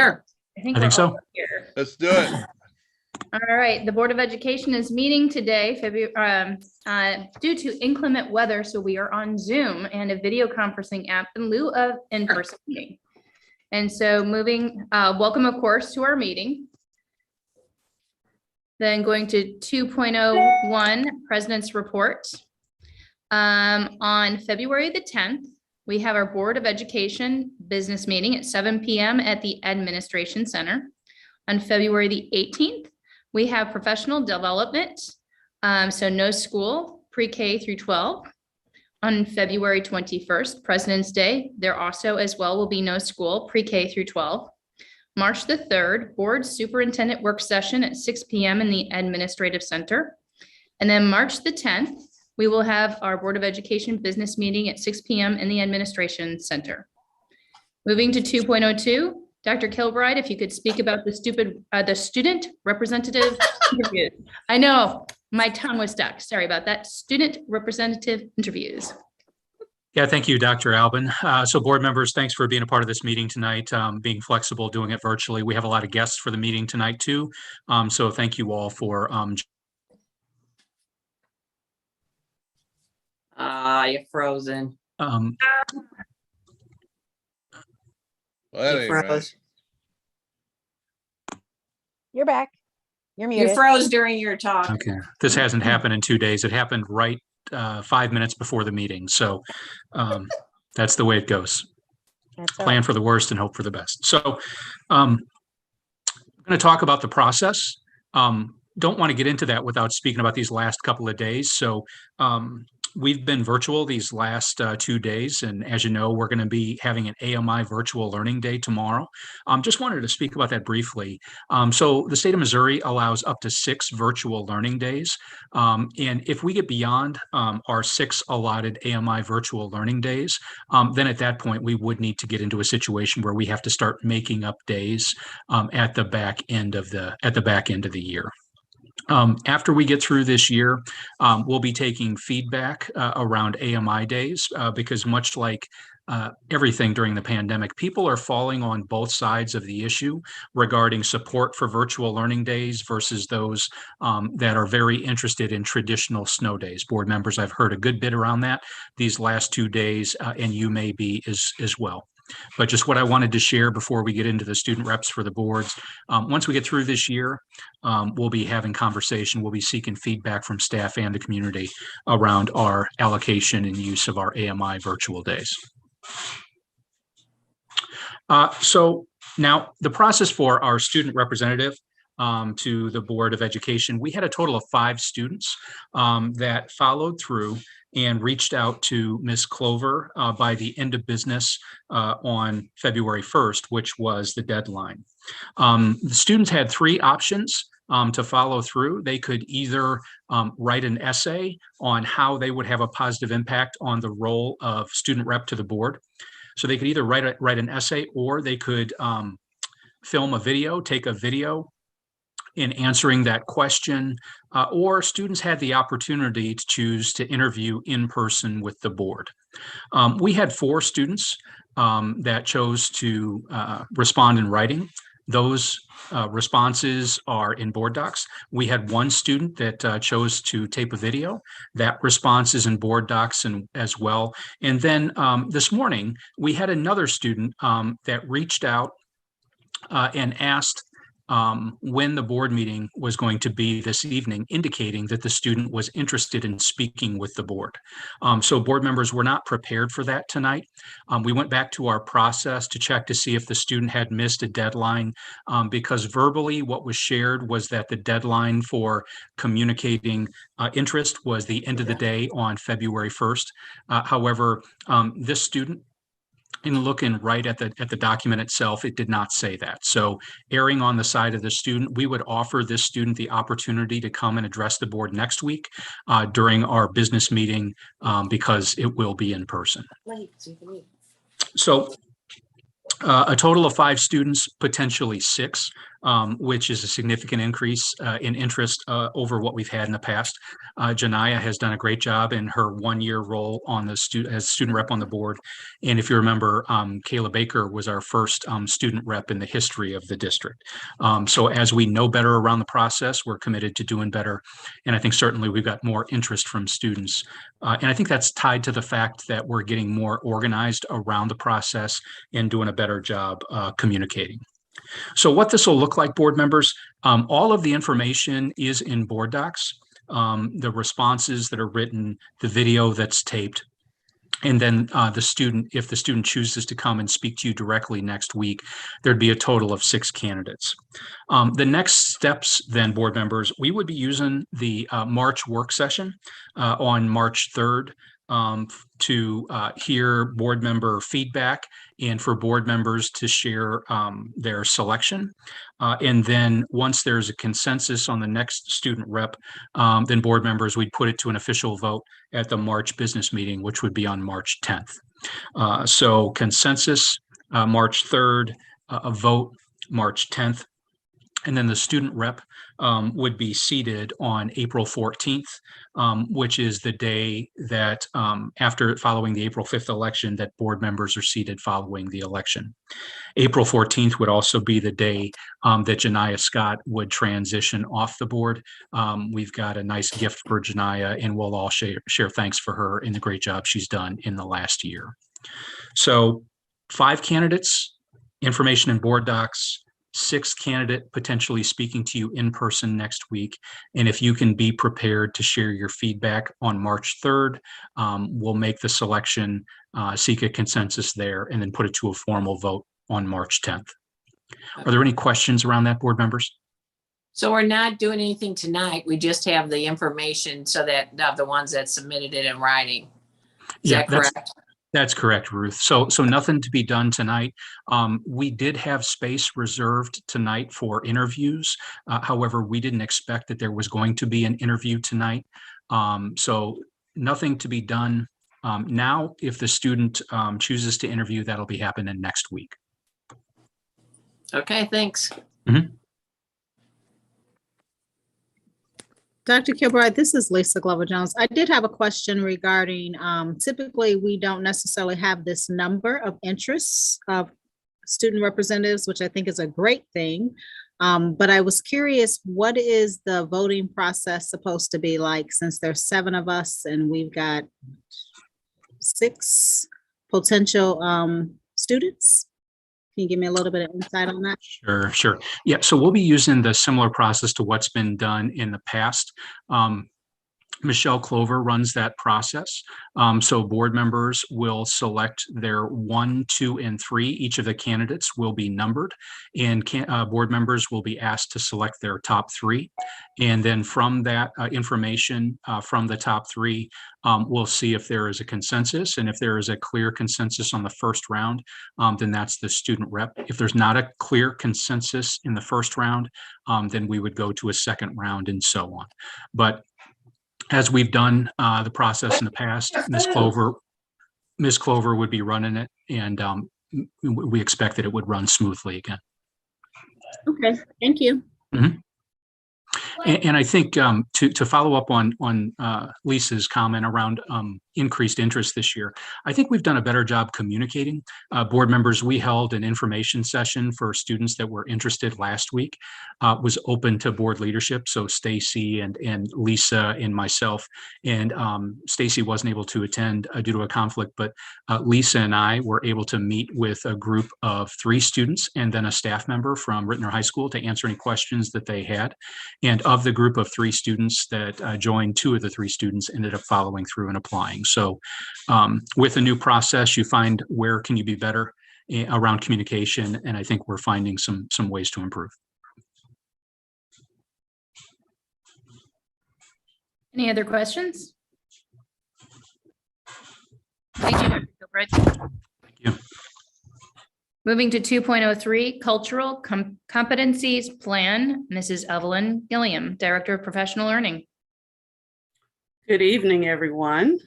Sure. I think I think so. here. Let's do it. All right, the Board of Education is meeting today, due to inclement weather, so we are on Zoom and a video conferencing app in lieu of in-person meeting. And so welcome, of course, to our meeting. Then going to 2.01, President's Report. On February the 10th, we have our Board of Education business meeting at 7 p.m. at the Administration Center. On February the 18th, we have professional development, so no school, pre-K through 12. On February 21st, President's Day, there also as well will be no school, pre-K through 12. March the 3rd, Board Superintendent Work Session at 6 p.m. in the Administrative Center. And then March the 10th, we will have our Board of Education business meeting at 6 p.m. in the Administration Center. Moving to 2.02, Dr. Kilbride, if you could speak about the student representative interviews. I know my tongue was stuck. Sorry about that. Student representative interviews. Yeah, thank you, Dr. Albin. So board members, thanks for being a part of this meeting tonight, being flexible, doing it virtually. We have a lot of guests for the meeting tonight too. So thank you all for You're frozen. Well, that You ain't right. froze. You're back. You're muted. You froze during your talk. okay. This hasn't happened in 2 days. It happened right 5 minutes before the meeting. So that's the way it goes. That's all Plan right. for the worst and hope for the best. So I'm going to talk about the process. Don't want to get into that without speaking about these last couple of days. So we've been virtual these last 2 days. And as you know, we're going to be having an AMI virtual learning day tomorrow. Just wanted to speak about that briefly. So the state of Missouri allows up to 6 virtual learning days. And if we get beyond our 6 allotted AMI virtual learning days, then at that point, we would need to get into a situation where we have to start making up days at the back end of the year. After we get through this year, we'll be taking feedback around AMI days because much like everything during the pandemic, people are falling on both sides of the issue regarding support for virtual learning days versus those that are very interested in traditional snow days. Board members, I've heard a good bit around that these last 2 days, and you may be as well. But just what I wanted to share before we get into the student reps for the boards. Once we get through this year, we'll be having conversation. We'll be seeking feedback from staff and the community around our allocation and use of our AMI virtual days. So now the process for our student representative to the Board of Education, we had a total of 5 students that followed through and reached out to Ms. Clover by the end of business on February 1st, which was the deadline. The students had 3 options to follow through. They could either write an essay on how they would have a positive impact on the role of student rep to the board. So they could either write an essay, or they could film a video, take a video in answering that question, or students had the opportunity to choose to interview in person with the board. We had 4 students that chose to respond in writing. Those responses are in board docs. We had 1 student that chose to tape a video. That response is in board docs as well. And then this morning, we had another student that reached out and asked when the board meeting was going to be this evening, indicating that the student was interested in speaking with the board. So board members were not prepared for that tonight. We went back to our process to check to see if the student had missed a deadline, because verbally what was shared was that the deadline for communicating interest was the end of the day on February 1st. However, this student, in looking right at the document itself, it did not say that. So erring on the side of the student, we would offer this student the opportunity to come and address the board next week during our business meeting because it will be in person. So a total of 5 students, potentially 6, which is a significant increase in interest over what we've had in the past. Janaya has done a great job in her 1-year role on the as student rep on the board. And if you remember, Kayla Baker was our first student rep in the history of the district. So as we know better around the process, we're committed to doing better. And I think certainly we've got more interest from students. And I think that's tied to the fact that we're getting more organized around the process and doing a better job communicating. So what this will look like, board members, all of the information is in board docs, the responses that are written, the video that's taped, and then the student, if the student chooses to come and speak to you directly next week, there'd be a total of 6 candidates. The next steps then, board members, we would be using the March work session on March 3rd to hear board member feedback and for board members to share their selection. And then once there's a consensus on the next student rep, then board members, we'd put it to an official vote at the March business meeting, which would be on March 10th. So consensus, March 3rd, a vote March 10th. And then the student rep would be seated on April 14th, which is the day that following the April 5th election that board members are seated following the election. April 14th would also be the day that Janaya Scott would transition off the board. We've got a nice gift for Janaya, and we'll all share thanks for her and the great job she's done in the last year. So 5 candidates, information in board docs, 6th candidate potentially speaking to you in person next week. And if you can be prepared to share your feedback on March 3rd, we'll make the selection, seek a consensus there, and then put it to a formal vote on March 10th. Are there any questions around that, board members? So we're not doing anything tonight. We just have the information so that the ones that submitted it in writing. Is that correct? That's correct, Ruth. So nothing to be done tonight. We did have space reserved tonight for interviews. However, we didn't expect that there was going to be an interview tonight. So nothing to be done now. If the student chooses to interview, that'll be happening next week. Okay, thanks. Mm-hmm. Dr. Kilbride, this is Lisa Glover-Jones. I did have a question regarding, typically we don't necessarily have this number of interests of student representatives, which I think is a great thing. But I was curious, what is the voting process supposed to be like, since there's 7 of us and we've got 6 potential students? Can you give me a little bit of insight on that? Sure. Yeah, so we'll be using the similar process to what's been done in the past. Michelle Clover runs that process. So board members will select their 1, 2, and 3. Each of the candidates will be numbered, and board members will be asked to select their top 3. And then from that information from the top 3, we'll see if there is a consensus. And if there is a clear consensus on the first round, then that's the student rep. If there's not a clear consensus in the first round, then we would go to a second round and so on. But as we've done the process in the past, Ms. Clover would be running it, and we expect that it would run smoothly again. Okay, thank you. Mm-hmm. And I think to follow up on Lisa's comment around increased interest this year, I think we've done a better job communicating. Board members, we held an information session for students that were interested last week. Was open to board leadership, so Stacy and Lisa and myself. And Stacy wasn't able to attend due to a conflict, but Lisa and I were able to meet with a group of 3 students and then a staff member from Ritenour High School to answer any questions that they had. And of the group of 3 students that joined, 2 of the 3 students ended up following through and applying. So with a new process, you find where can you be better around communication, and I think we're finding some ways to improve. Any other questions? Thank you, Dr. Kilbride. Thank you. Moving to 2.03, Cultural Competencies Plan, Mrs. Evelyn Gilliam, Director of Professional Learning. Good evening, everyone.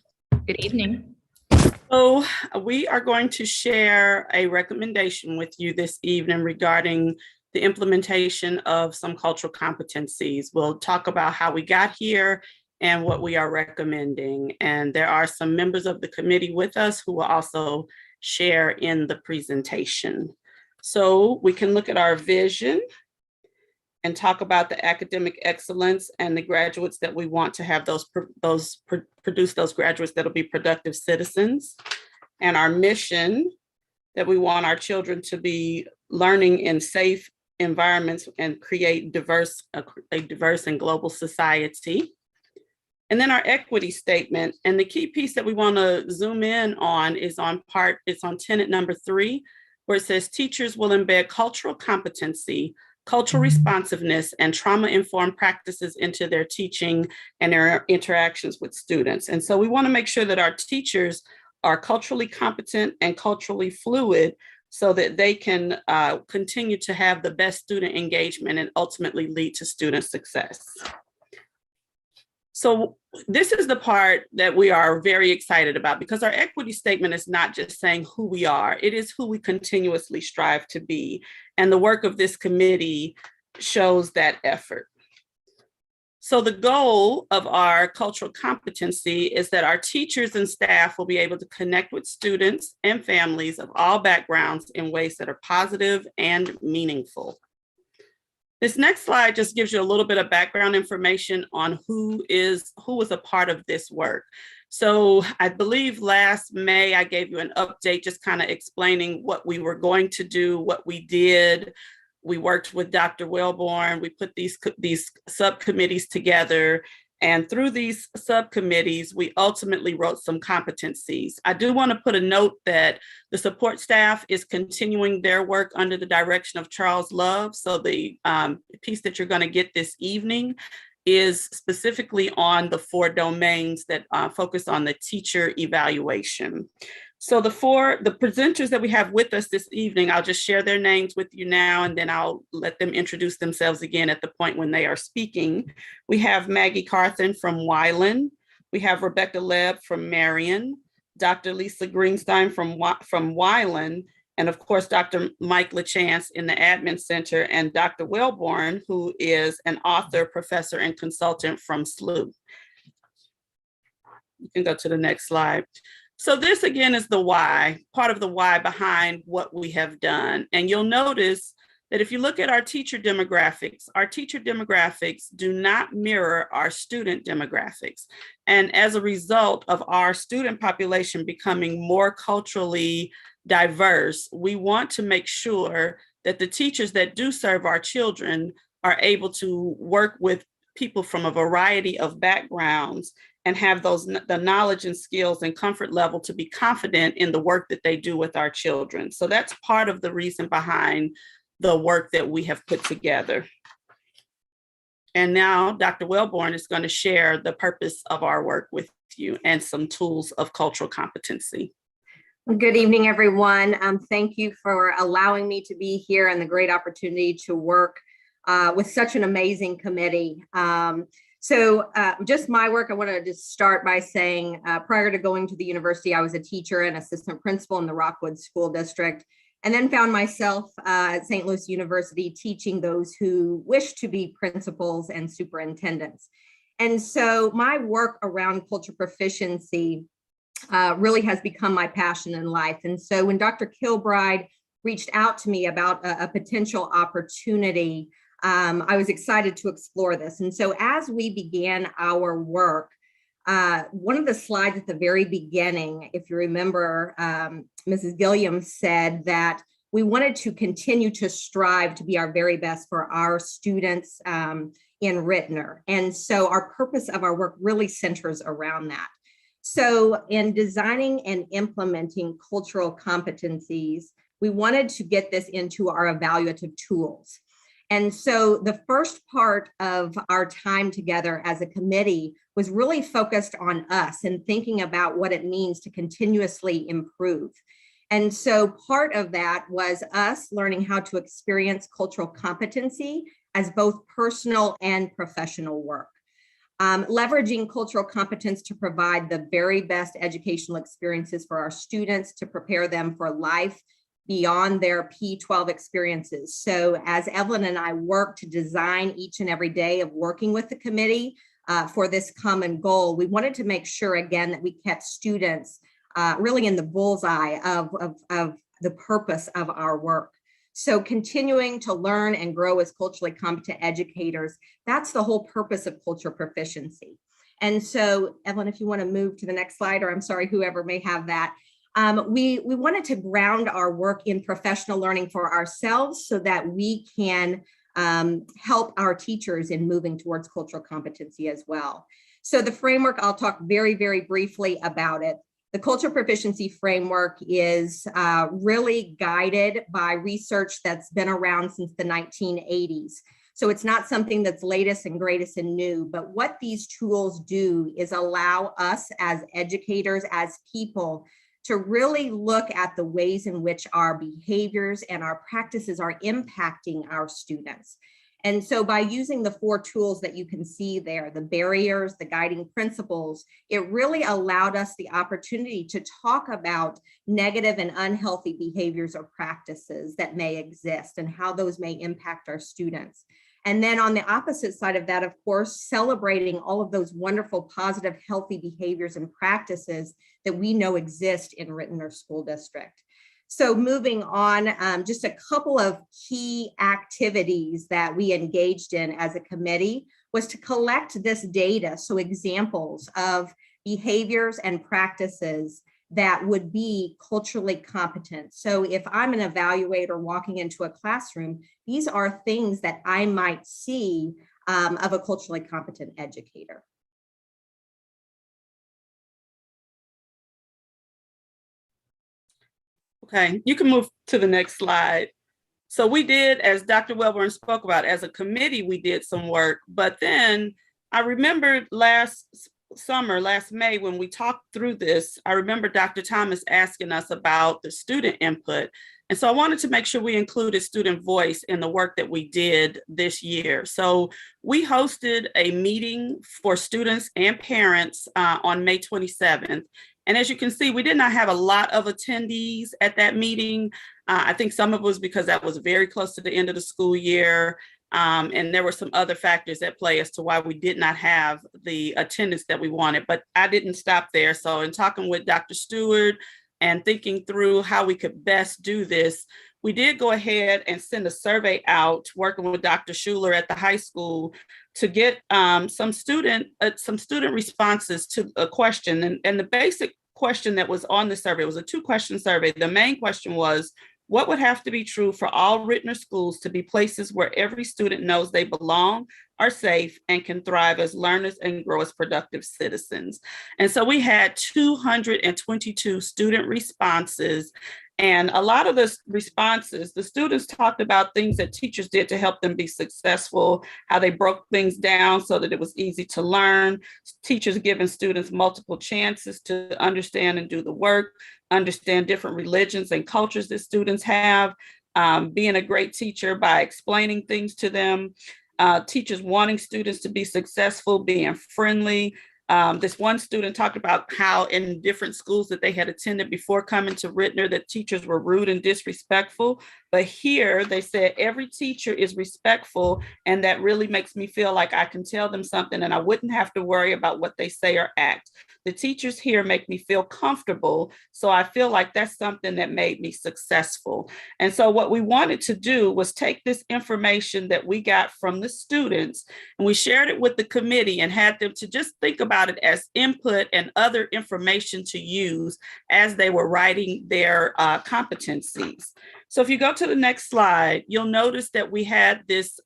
Good evening. So we are going to share a recommendation with you this evening regarding the implementation of some cultural competencies. We'll talk about how we got here and what we are recommending. And there are some members of the committee with us who will also share in the presentation. So we can look at our vision and talk about the academic excellence and the graduates that we want to have produce those graduates that'll be productive citizens, and our mission that we want our children to be learning in safe environments and create a diverse and global society. And then our equity statement. And the key piece that we want to zoom in on is on tenet number 3, where it says teachers will embed cultural competency, cultural responsiveness, and trauma-informed practices into their teaching and their interactions with students. And so we want to make sure that our teachers are culturally competent and culturally fluid so that they can continue to have the best student engagement and ultimately lead to student success. So this is the part that we are very excited about, because our equity statement is not just saying who we are, it is who we continuously strive to be. And the work of this committee shows that effort. So the goal of our cultural competency is that our teachers and staff will be able to connect with students and families of all backgrounds in ways that are positive and meaningful. This next slide just gives you a little bit of background information on who was a part of this work. So I believe last May, I gave you an update just kind of explaining what we were going to do, what we did. We worked with Dr. Wellborn. We put these subcommittees together. And through these subcommittees, we ultimately wrote some competencies. I do want to put a note that the support staff is continuing their work under the direction of Charles Love. So the piece that you're going to get this evening is specifically on the 4 domains that focus on the teacher evaluation. So the presenters that we have with us this evening, I'll just share their names with you now, and then I'll let them introduce themselves again at the point when they are speaking. We have Peggy Carson from Wyland. We have Rebecca Lebb from Marion, Dr. Lisa Greenstein from Wyland, and of course, Dr. Mike LaChance in the Admin Center, and Dr. Wellborn, who is an author, professor, and consultant from SLU. You can go to the next slide. So this again is the why, part of the why behind what we have done. And you'll notice that if you look at our teacher demographics do not mirror our student demographics. And as a result of our student population becoming more culturally diverse, we want to make sure that the teachers that do serve our children are able to work with people from a variety of backgrounds and have the knowledge and skills and comfort level to be confident in the work that they do with our children. So that's part of the reason behind the work that we have put together. And now Dr. Wellborn is going to share the purpose of our work with you and some tools of cultural competency. Good evening, everyone. Thank you for allowing me to be here and the great opportunity to work with such an amazing committee. So just my work, I want to just start by saying prior to going to the university, I was a teacher and assistant principal in the Rockwood School District, and then found myself at St. Louis University teaching those who wish to be principals and superintendents. And so my work around cultural proficiency really has become my passion in life. And so when Dr. Kilbride reached out to me about a potential opportunity, I was excited to explore this. And so as we began our work, one of the slides at the very beginning, if you remember, Mrs. Gilliam said that we wanted to continue to strive to be our very best for our students in Ritenour. And so our purpose of our work really centers around that. So in designing and implementing cultural competencies, we wanted to get this into our evaluative tools. And so the first part of our time together as a committee was really focused on us and thinking about what it means to continuously improve. And so part of that was us learning how to experience cultural competency as both personal and professional work. Leveraging cultural competence to provide the very best educational experiences for our students to prepare them for life beyond their P12 experiences. So as Evelyn and I work to design each and every day of working with the committee for this common goal, we wanted to make sure, again, that we kept students really in the bullseye of the purpose of our work. So continuing to learn and grow as culturally competent educators, that's the whole purpose of cultural proficiency. And so, Evelyn, if you want to move to the next slide, or I'm sorry, whoever may have that. We wanted to ground our work in professional learning for ourselves so that we can help our teachers in moving towards cultural competency as well. So the framework, I'll talk very, very briefly about it. The cultural proficiency framework is really guided by research that's been around since the 1980s. So it's not something that's latest and greatest and new, but what these tools do is allow us as educators, as people, to really look at the ways in which our behaviors and our practices are impacting our students. And so by using the 4 tools that you can see there, the barriers, the guiding principles, it really allowed us the opportunity to talk about negative and unhealthy behaviors or practices that may exist and how those may impact our students. And then on the opposite side of that, of course, celebrating all of those wonderful, positive, healthy behaviors and practices that we know exist in Ritenour School District. So moving on, just a couple of key activities that we engaged in as a committee was to collect this data. So examples of behaviors and practices that would be culturally competent. So if I'm an evaluator walking into a classroom, these are things that I might see of a culturally competent educator. Okay, you can move to the next slide. So we did, as Dr. Welborn spoke about, as a committee, we did some work, but then I remembered last summer, last May, when we talked through this, I remember Dr. Thomas asking us about the student input. And so I wanted to make sure we included student voice in the work that we did this year. So we hosted a meeting for students and parents on May 27th. And as you can see, we did not have a lot of attendees at that meeting. I think some of it was because that was very close to the end of the school year. And there were some other factors at play as to why we did not have the attendance that we wanted, but I didn't stop there. So in talking with Dr. Stewart and thinking through how we could best do this, we did go ahead and send a survey out, working with Dr. Schuler at the high school to get some student responses to a question. And the basic question that was on the survey was a 2-question survey. The main question was, what would have to be true for all Ritenour schools to be places where every student knows they belong, are safe, and can thrive as learners and grow as productive citizens? And so we had 222 student responses. And a lot of the responses, the students talked about things that teachers did to help them be successful, how they broke things down so that it was easy to learn, teachers giving students multiple chances to understand and do the work, understand different religions and cultures that students have, being a great teacher by explaining things to them, teachers wanting students to be successful, being friendly. This one student talked about how in different schools that they had attended before coming to Ritenour, that teachers were rude and disrespectful. But here they said every teacher is respectful, and that really makes me feel like I can tell them something and I wouldn't have to worry about what they say or act. The teachers here make me feel comfortable, so I feel like that's something that made me successful. And so what we wanted to do was take this information that we got from the students and we shared it with the committee and had them to just think about it as input and other information to use as they were writing their competencies. So if you go to the next slide, you'll notice that we had this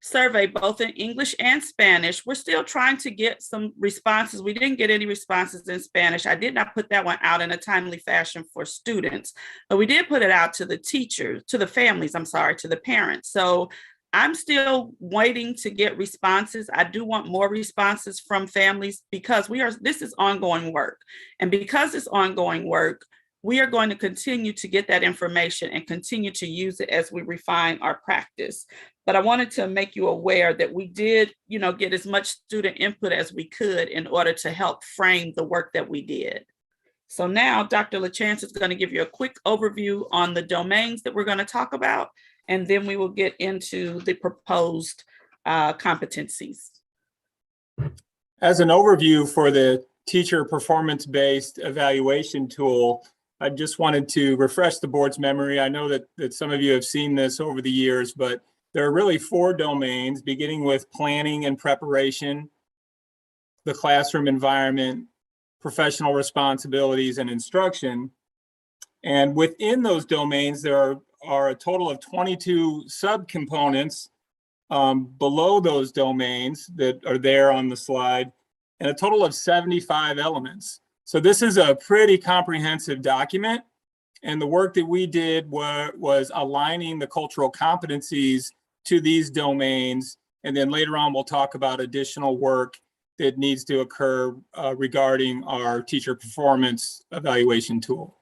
survey both in English and Spanish. We're still trying to get some responses. We didn't get any responses in Spanish. I did not put that one out in a timely fashion for students, but we did put it out to the teachers, to the families, to the parents. So I'm still waiting to get responses. I do want more responses from families because this is ongoing work. And because it's ongoing work, we are going to continue to get that information and continue to use it as we refine our practice. But I wanted to make you aware that we did, get as much student input as we could in order to help frame the work that we did. So now Dr. LaChance is going to give you a quick overview on the domains that we're going to talk about, and then we will get into the proposed competencies. As an overview for the teacher performance-based evaluation tool, I just wanted to refresh the board's memory. I know that some of you have seen this over the years, but there are really 4 domains, beginning with planning and preparation, the classroom environment, professional responsibilities, and instruction. And within those domains, there are a total of 22 subcomponents below those domains that are there on the slide, and a total of 75 elements. So this is a pretty comprehensive document. And the work that we did was aligning the cultural competencies to these domains. And then later on, we'll talk about additional work that needs to occur regarding our teacher performance evaluation tool.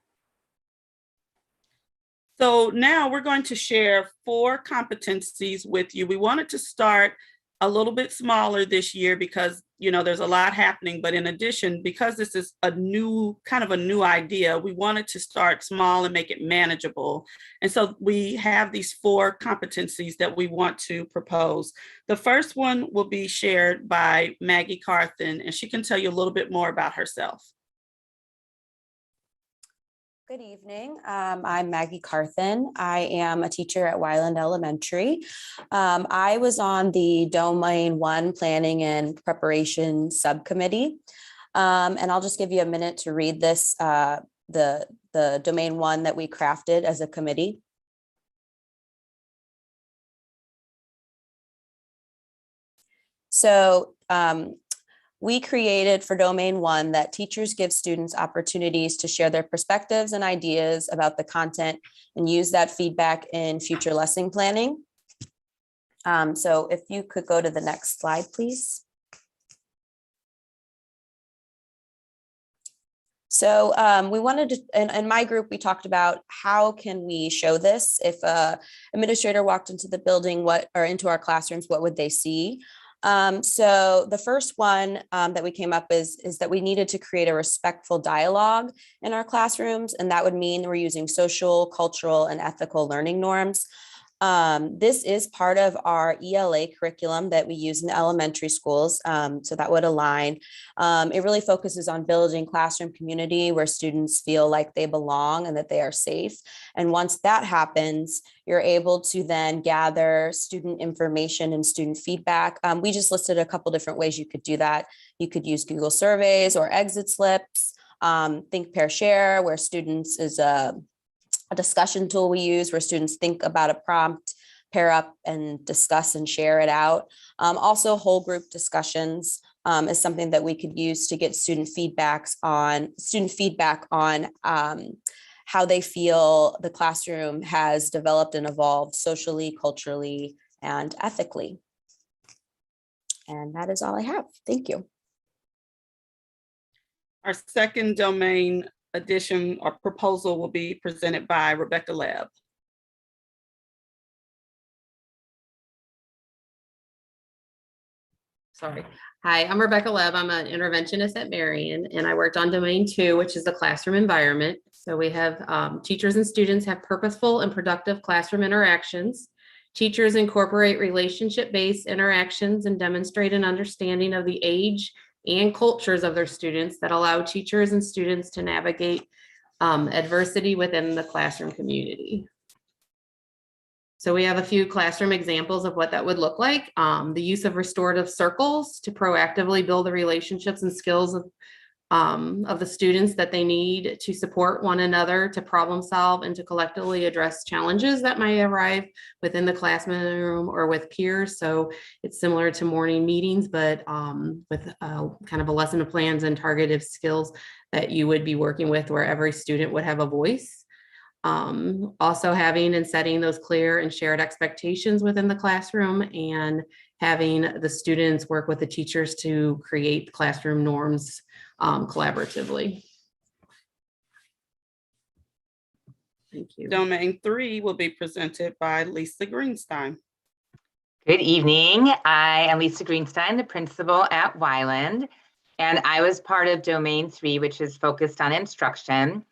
So now we're going to share 4 competencies with you. We wanted to start a little bit smaller this year because, you know, there's a lot happening. But in addition, because this is a new idea, we wanted to start small and make it manageable. And so we have these 4 competencies that we want to propose. The first one will be shared by Peggy Carson, and she can tell you a little bit more about herself. Good evening. I'm Peggy Carson. I am a teacher at Wyland Elementary. I was on the Domain 1 Planning and Preparation Subcommittee. And I'll just give you a minute to read this, the Domain 1 that we crafted as a committee. So we created for Domain 1 that teachers give students opportunities to share their perspectives and ideas about the content and use that feedback in future lesson planning. So if you could go to the next slide, please. So we wanted to, in my group, we talked about how can we show this? If an administrator walked into the building, or into our classrooms, what would they see? So the first one that we came up is that we needed to create a respectful dialogue in our classrooms, and that would mean we're using social, cultural, and ethical learning norms. This is part of our ELA curriculum that we use in elementary schools, so that would align. It really focuses on building classroom community where students feel like they belong and that they are safe. And once that happens, you're able to then gather student information and student feedback. We just listed a couple different ways you could do that. You could use Google surveys or exit slips, think, pair, share, where students is a discussion tool we use where students think about a prompt, pair up and discuss and share it out. Also, whole group discussions is something that we could use to get student feedback on how they feel the classroom has developed and evolved socially, culturally, and ethically. And that is all I have. Thank you. Our second domain addition or proposal will be presented by Rebecca Lebb. Sorry. Hi, I'm Rebecca Lebb. I'm an interventionist at Marion, and I worked on Domain 2, which is the classroom environment. So we have teachers and students have purposeful and productive classroom interactions. Teachers incorporate relationship-based interactions and demonstrate an understanding of the age and cultures of their students that allow teachers and students to navigate adversity within the classroom community. So we have a few classroom examples of what that would look like. The use of restorative circles to proactively build the relationships and skills of the students that they need to support one another, to problem solve, and to collectively address challenges that might arrive within the classroom or with peers. So it's similar to morning meetings, but with kind of a lesson plans and targeted skills that you would be working with where every student would have a voice. Also having and setting those clear and shared expectations within the classroom, and having the students work with the teachers to create classroom norms collaboratively. Thank you. Domain 3 will be presented by Lisa Greenstein. Good evening. I am Lisa Greenstein, the principal at Wyland. And I was part of Domain 3, which is focused on instruction.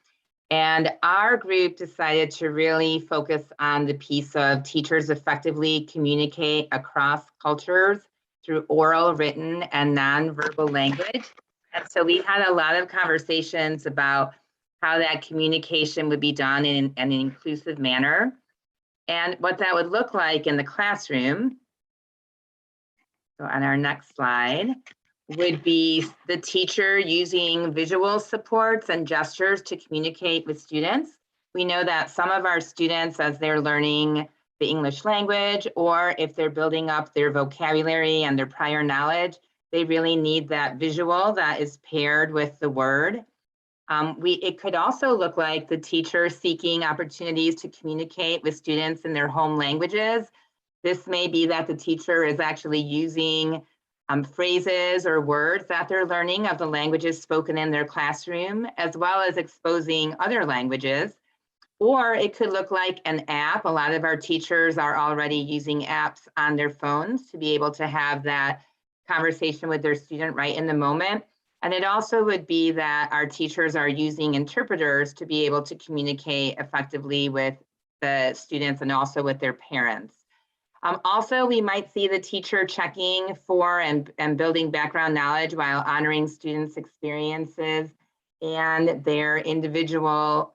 And our group decided to really focus on the piece of teachers effectively communicate across cultures through oral, written, and nonverbal language. And so we had a lot of conversations about how that communication would be done in an inclusive manner and what that would look like in the classroom. So on our next slide would be the teacher using visual supports and gestures to communicate with students. We know that some of our students, as they're learning the English language, or if they're building up their vocabulary and their prior knowledge, they really need that visual that is paired with the word. It could also look like the teacher seeking opportunities to communicate with students in their home languages. This may be that the teacher is actually using phrases or words that they're learning of the languages spoken in their classroom, as well as exposing other languages. Or it could look like an app. A lot of our teachers are already using apps on their phones to be able to have that conversation with their student right in the moment. And it also would be that our teachers are using interpreters to be able to communicate effectively with the students and also with their parents. Also, we might see the teacher checking for and building background knowledge while honoring students' experiences and their individual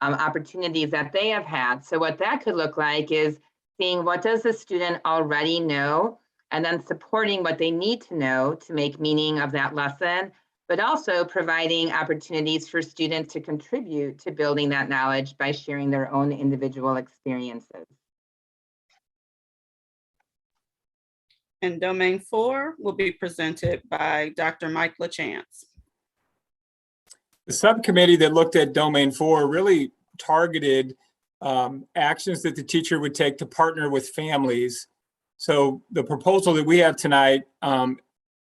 opportunities that they have had. So what that could look like is seeing what does the student already know and then supporting what they need to know to make meaning of that lesson, but also providing opportunities for students to contribute to building that knowledge by sharing their own individual experiences. And Domain 4 will be presented by Dr. Mike LaChance. The subcommittee that looked at Domain 4 really targeted actions that the teacher would take to partner with families. So the proposal that we have tonight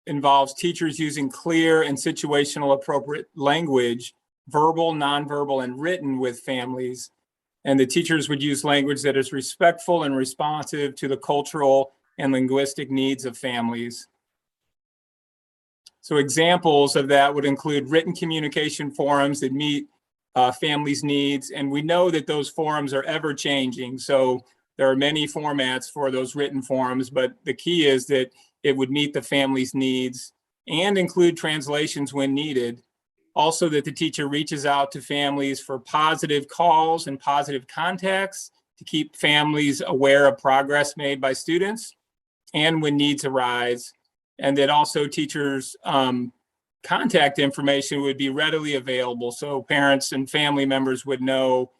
involves teachers using clear and situational appropriate language, verbal, nonverbal, and written with families. And the teachers would use language that is respectful and responsive to the cultural and linguistic needs of families. So examples of that would include written communication forums that meet families' needs. And we know that those forums are ever changing. So there are many formats for those written forums, but the key is that it would meet the family's needs and include translations when needed. Also that the teacher reaches out to families for positive calls and positive contacts to keep families aware of progress made by students and when needs arise, and that also teachers' contact information would be readily available so parents and family members would know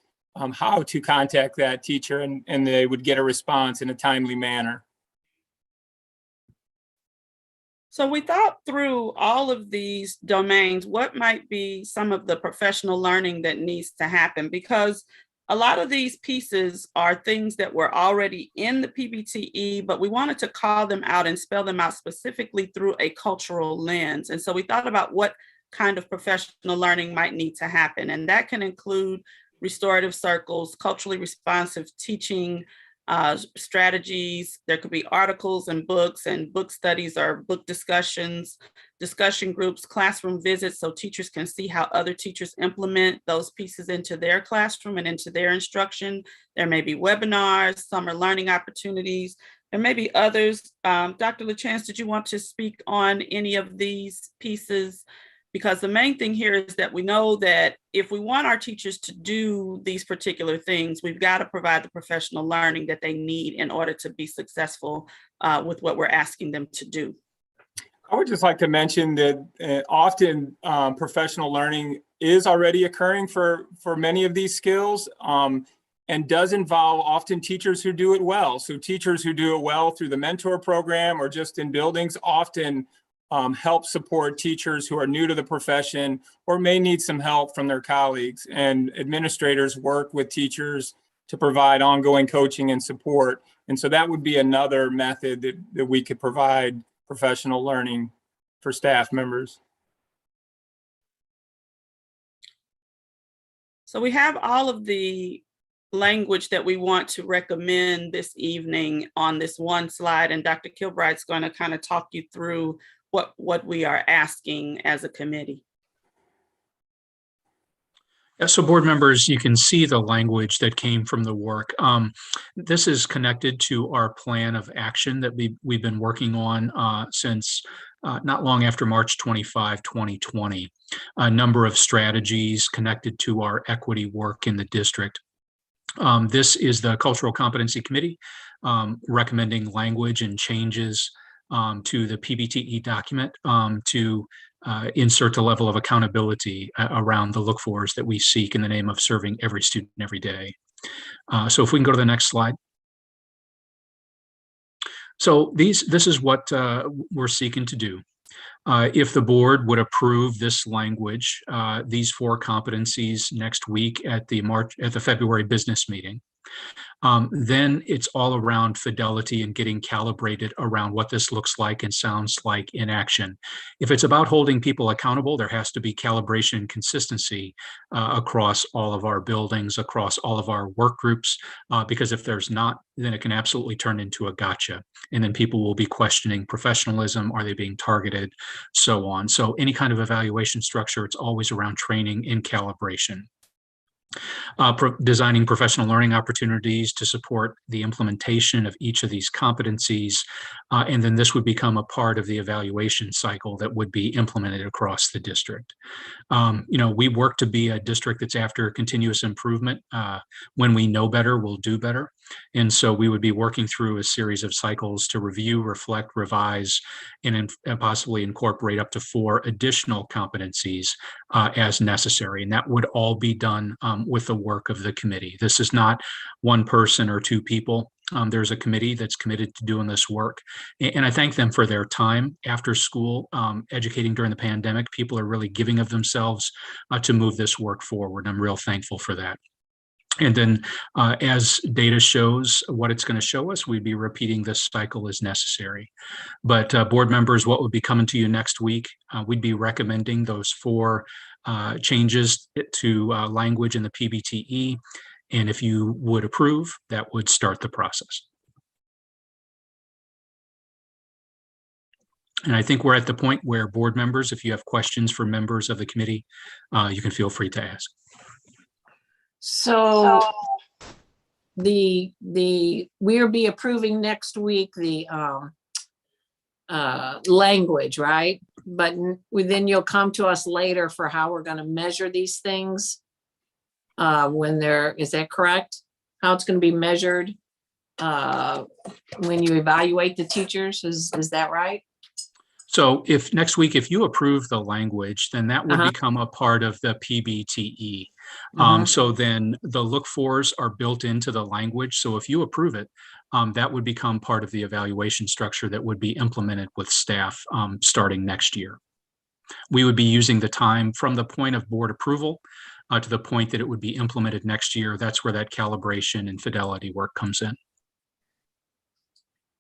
how to contact that teacher and they would get a response in a timely manner. So we thought through all of these domains, what might be some of the professional learning that needs to happen? Because a lot of these pieces are things that were already in the PBTE, but we wanted to call them out and spell them out specifically through a cultural lens. And so we thought about what kind of professional learning might need to happen. And that can include restorative circles, culturally responsive teaching, strategies. There could be articles and book studies or book discussions, discussion groups, classroom visits, so teachers can see how other teachers implement those pieces into their classroom and into their instruction. There may be webinars, summer learning opportunities. There may be others. Dr. LaChance, did you want to speak on any of these pieces? Because the main thing here is that we know that if we want our teachers to do these particular things, we've got to provide the professional learning that they need in order to be successful with what we're asking them to do. I would just like to mention that often professional learning is already occurring for many of these skills and does involve often teachers who do it well. So teachers who do it well through the mentor program or just in buildings often help support teachers who are new to the profession or may need some help from their colleagues. And administrators work with teachers to provide ongoing coaching and support. And so that would be another method that we could provide professional learning for staff members. So we have all of the language that we want to recommend this evening on this one slide, and Dr. Kilbride's going to kind of talk you through what we are asking as a committee. Yeah, so board members, you can see the language that came from the work. This is connected to our plan of action that we've been working on since not long after March 25, 2020. A number of strategies connected to our equity work in the district. This is the Cultural Competency Committee recommending language and changes to the PBTE document to insert the level of accountability around the look-fors that we seek in the name of serving every student every day. So if we can go to the next slide. So this is what we're seeking to do. If the board would approve this language, these 4 competencies next week at the February business meeting, then it's all around fidelity and getting calibrated around what this looks like and sounds like in action. If it's about holding people accountable, there has to be calibration and consistency across all of our buildings, across all of our work groups, because if there's not, then it can absolutely turn into a gotcha. And then people will be questioning professionalism, are they being targeted, so on. So any kind of evaluation structure, it's always around training and calibration. Designing professional learning opportunities to support the implementation of each of these competencies. And then this would become a part of the evaluation cycle that would be implemented across the district. We work to be a district that's after continuous improvement. When we know better, we'll do better. And so we would be working through a series of cycles to review, reflect, revise, and possibly incorporate up to 4 additional competencies as necessary. And that would all be done with the work of the committee. This is not one person or 2 people. There's a committee that's committed to doing this work. And I thank them for their time after school, educating during the pandemic. People are really giving of themselves to move this work forward. I'm real thankful for that. And then as data shows what it's going to show us, we'd be repeating this cycle as necessary. But board members, what would be coming to you next week? We'd be recommending those 4 changes to language in the PBTE. And if you would approve, that would start the process. And I think we're at the point where board members, if you have questions for members of the committee, you can feel free to ask. So we'll be approving next week the language, right? But then you'll come to us later for how we're going to measure these things is that correct? How it's going to be measured when you evaluate the teachers, is that right? So if next week, if you approve the language, then that would become a part of the PBTE. So then the look-fors are built into the language. So if you approve it, that would become part of the evaluation structure that would be implemented with staff starting next year. We would be using the time from the point of board approval to the point that it would be implemented next year. That's where that calibration and fidelity work comes in.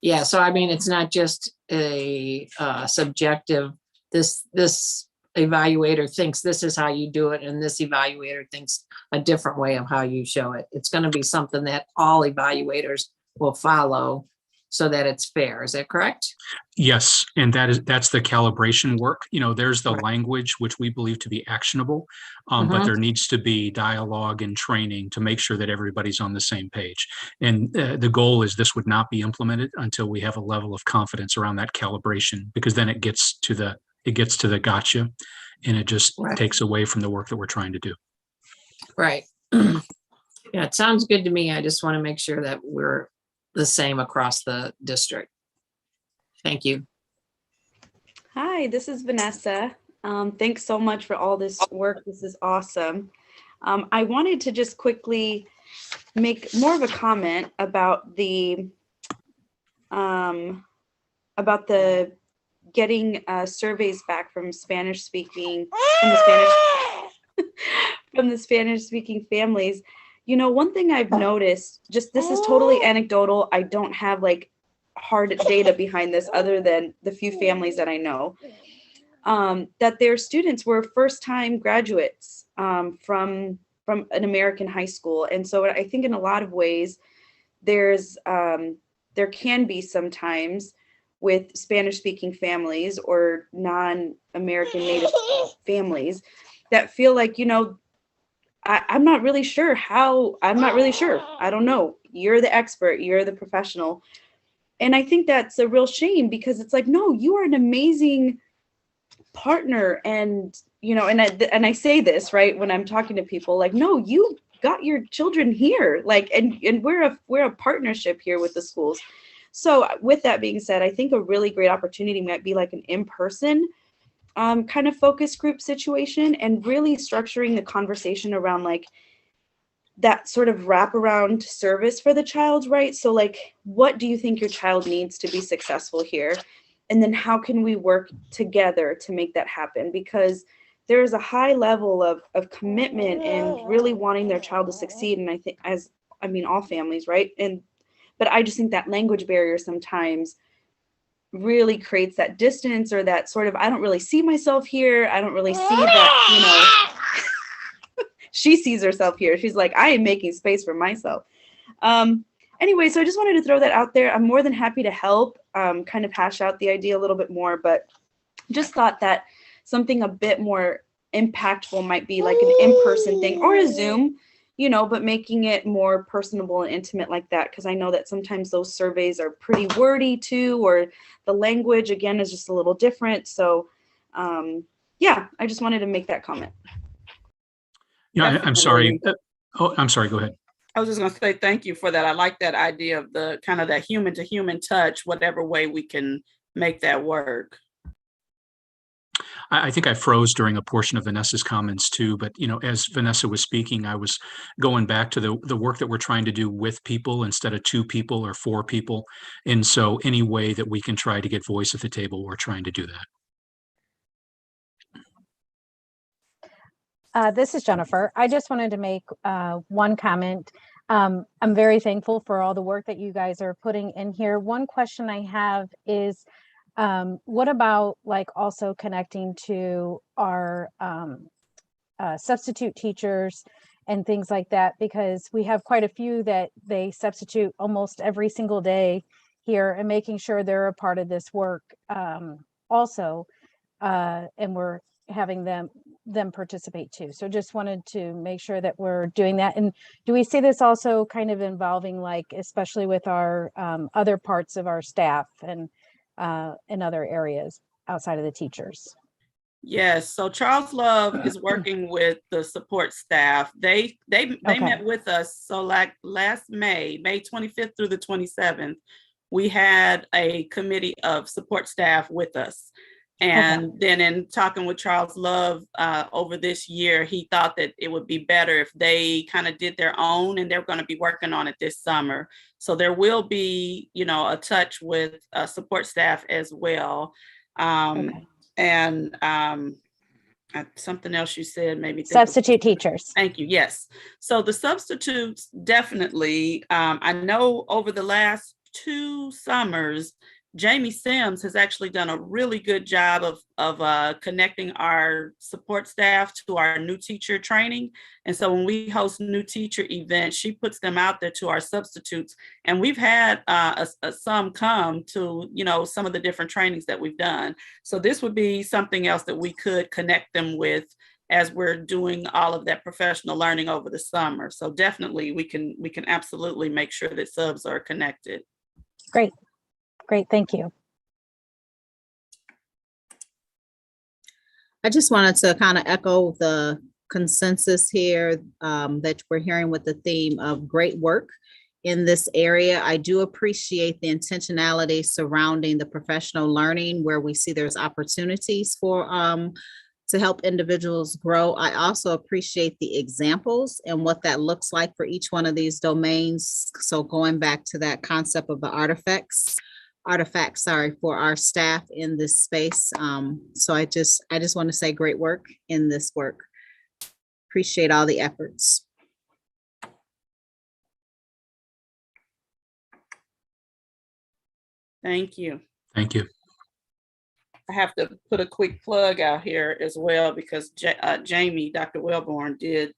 Yeah, so I mean, it's not just a subjective, this evaluator thinks this is how you do it, and this evaluator thinks a different way of how you show it. It's going to be something that all evaluators will follow so that it's fair. Is that correct? Yes, and that's the calibration work. There's the language, which we believe to be actionable, but there needs to be dialogue and training to make sure that everybody's on the same page. And the goal is this would not be implemented until we have a level of confidence around that calibration, because then it gets to the gotcha, and it just takes away from the work that we're trying to do. Right. Yeah, it sounds good to me. I just want to make sure that we're the same across the district. Thank you. Hi, this is Vanessa. Thanks so much for all this work. This is awesome. I wanted to just quickly make more of a comment about the getting surveys back from Spanish speaking from the Spanish speaking families. One thing I've noticed, this is totally anecdotal. I don't have like hard data behind this other than the few families that I know, that their students were first-time graduates from an American high school. And so I think in a lot of ways, there can be sometimes with Spanish speaking families or non-American native families that feel like, I'm not really sure. I don't know. You're the expert, you're the professional. And I think that's a real shame because it's like, no, you are an amazing partner. And, and I say this, right, when I'm talking to people, like, no, you got your children here, like, and we're a partnership here with the schools. So with that being said, I think a really great opportunity might be like an in-person kind of focus group situation, and really structuring the conversation around like that sort of wraparound service for the child, right? So like, what do you think your child needs to be successful here? And then how can we work together to make that happen? Because there is a high level of commitment and really wanting their child to succeed. And I think all families, right? But I just think that language barrier sometimes really creates that distance, or that sort of, I don't really see myself here. I don't really see that, she sees herself here. She's like, I am making space for myself. Anyway, so I just wanted to throw that out there. I'm more than happy to help kind of hash out the idea a little bit more, but just thought that something a bit more impactful might be like an in-person thing or a Zoom, but making it more personable and intimate like that. Because I know that sometimes those surveys are pretty wordy too, or the language, again, is just a little different. So yeah, I just wanted to make that comment. Yeah, I'm sorry. I'm sorry, go ahead. I was just going to say thank you for that. I like that idea of the kind of that human to human touch, whatever way we can make that work. I think I froze during a portion of Vanessa's comments too, but as Vanessa was speaking, I was going back to the work that we're trying to do with people instead of 2 people or 4 people. And so any way that we can try to get voice at the table, we're trying to do that. This is Jennifer. I just wanted to make one comment. I'm very thankful for all the work that you guys are putting in here. One question I have is, what about like also connecting to our substitute teachers and things like that? Because we have quite a few that they substitute almost every single day here, and making sure they're a part of this work also. And we're having them participate too. So just wanted to make sure that we're doing that. And do we see this also kind of involving, like, especially with our other parts of our staff and in other areas outside of the teachers? Yes, so Charles Love is working with the support staff. They met with us. So like last May 25th through the 27th, we had a committee of support staff with us. And then in talking with Charles Love over this year, he thought that it would be better if they kind of did their own, and they're going to be working on it this summer. So there will be, a touch with support staff as well. And something else you said made me think substitute teachers. Thank you. Yes. So the substitutes, definitely. I know over the last 2 summers, Jamie Sims has actually done a really good job of connecting our support staff to our new teacher training. And so when we host new teacher events, she puts them out there to our substitutes. And we've had some come to, some of the different trainings that we've done. So this would be something else that we could connect them with as we're doing all of that professional learning over the summer. So definitely we can absolutely make sure that subs are connected. Great. Great, thank you. I just wanted to kind of echo the consensus here that we're hearing with the theme of great work in this area. I do appreciate the intentionality surrounding the professional learning, where we see there's opportunities for to help individuals grow. I also appreciate the examples and what that looks like for each one of these domains. So going back to that concept of the artifacts, for our staff in this space. So I just want to say great work in this work. Appreciate all the efforts. Thank you. Thank you. I have to put a quick plug out here as well because Jamie, Dr. Wellborn, did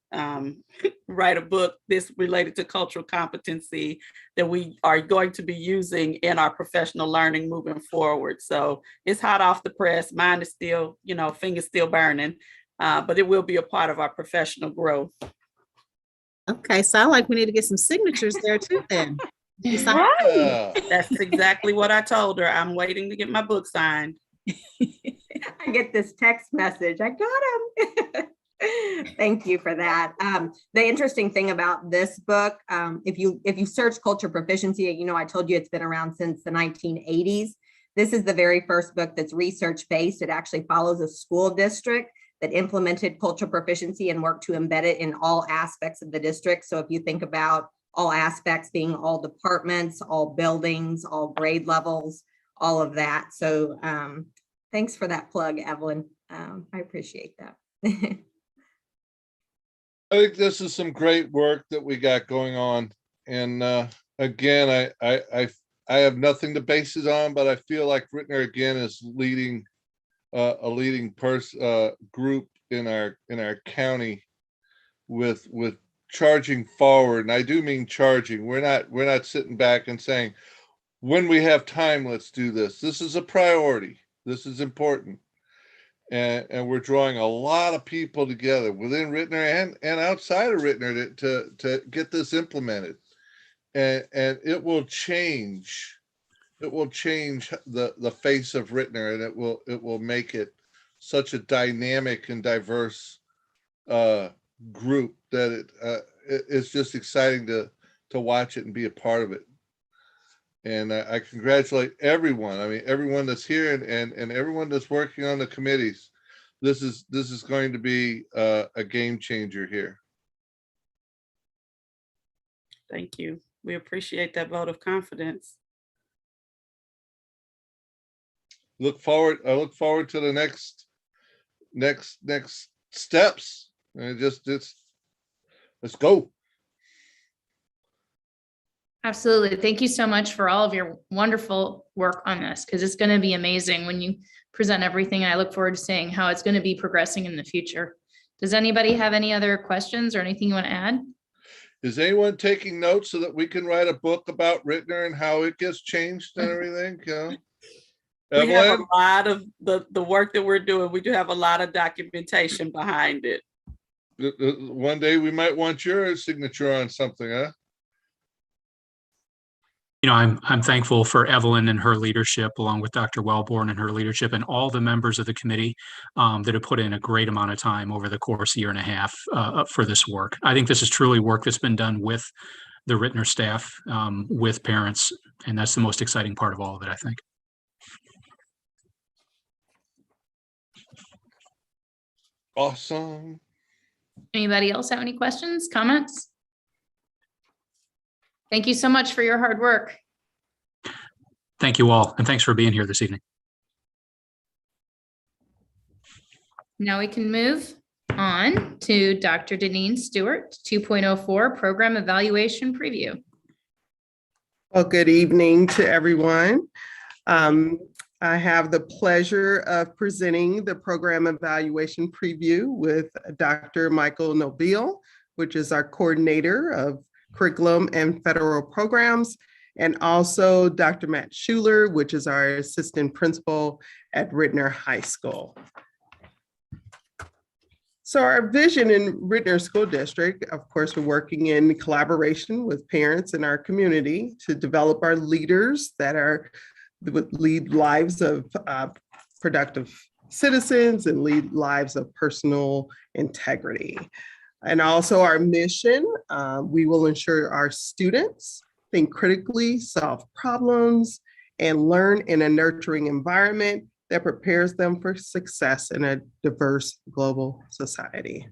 write a book this related to cultural competency that we are going to be using in our professional learning moving forward. So it's hot off the press. Mine is still, fingers still burning, but it will be a part of our professional growth. Okay, sound like we need to get some signatures there too then. That's exactly what I told her. I'm waiting to get my book signed. I get this text message. I got him. Thank you for that. The interesting thing about this book, if you search culture proficiency, I told you it's been around since the 1980s. This is the very first book that's research-based. It actually follows a school district that implemented cultural proficiency and worked to embed it in all aspects of the district. So if you think about all aspects being all departments, all buildings, all grade levels, all of that. So thanks for that plug, Evelyn. I appreciate that. I think this is some great work that we got going on. And again, I have nothing to base it on, but I feel like Ritenour again is leading a leading group in our county with charging forward. And I do mean charging. We're not sitting back and saying, when we have time, let's do this. This is a priority. This is important. And we're drawing a lot of people together within Ritenour and outside of Ritenour to get this implemented. And it will change. It will change the face of Ritenour, and it will make it such a dynamic and diverse group that it's just exciting to watch it and be a part of it. And I congratulate everyone. I mean, everyone that's here and everyone that's working on the committees. This is going to be a game changer here. Thank you. We appreciate that vote of confidence. I look forward to the next steps. And let's go. Absolutely. Thank you so much for all of your wonderful work on this, because it's going to be amazing when you present everything. I look forward to seeing how it's going to be progressing in the future. Does anybody have any other questions or anything you want to add? Is anyone taking notes so that we can write a book about Ritenour and how it gets changed and everything? We have a lot of the work that we're doing. We do have a lot of documentation behind it. One day we might want your signature on something, huh? I'm thankful for Evelyn and her leadership, along with Dr. Wellborn and her leadership, and all the members of the committee that have put in a great amount of time over the course of a year and a half for this work. I think this is truly work that's been done with the Ritenour staff, with parents, and that's the most exciting part of all of it, I think. Awesome. Anybody else have any questions, comments? Thank you so much for your hard work. Thank you all, and thanks for being here this evening. Now we can move on to Dr. Deneen Stewart, 2.04 Program Evaluation Preview. Well, good evening to everyone. I have the pleasure of presenting the Program Evaluation Preview with Dr. Michael Nobile, which is our coordinator of curriculum and federal programs, and also Dr. Matt Schuler, which is our assistant principal at Ritenour High School. So our vision in Ritenour School District, of course, we're working in collaboration with parents in our community to develop our leaders that would lead lives of productive citizens and lead lives of personal integrity. And also our mission, we will ensure our students think critically, solve problems, and learn in a nurturing environment that prepares them for success in a diverse global society.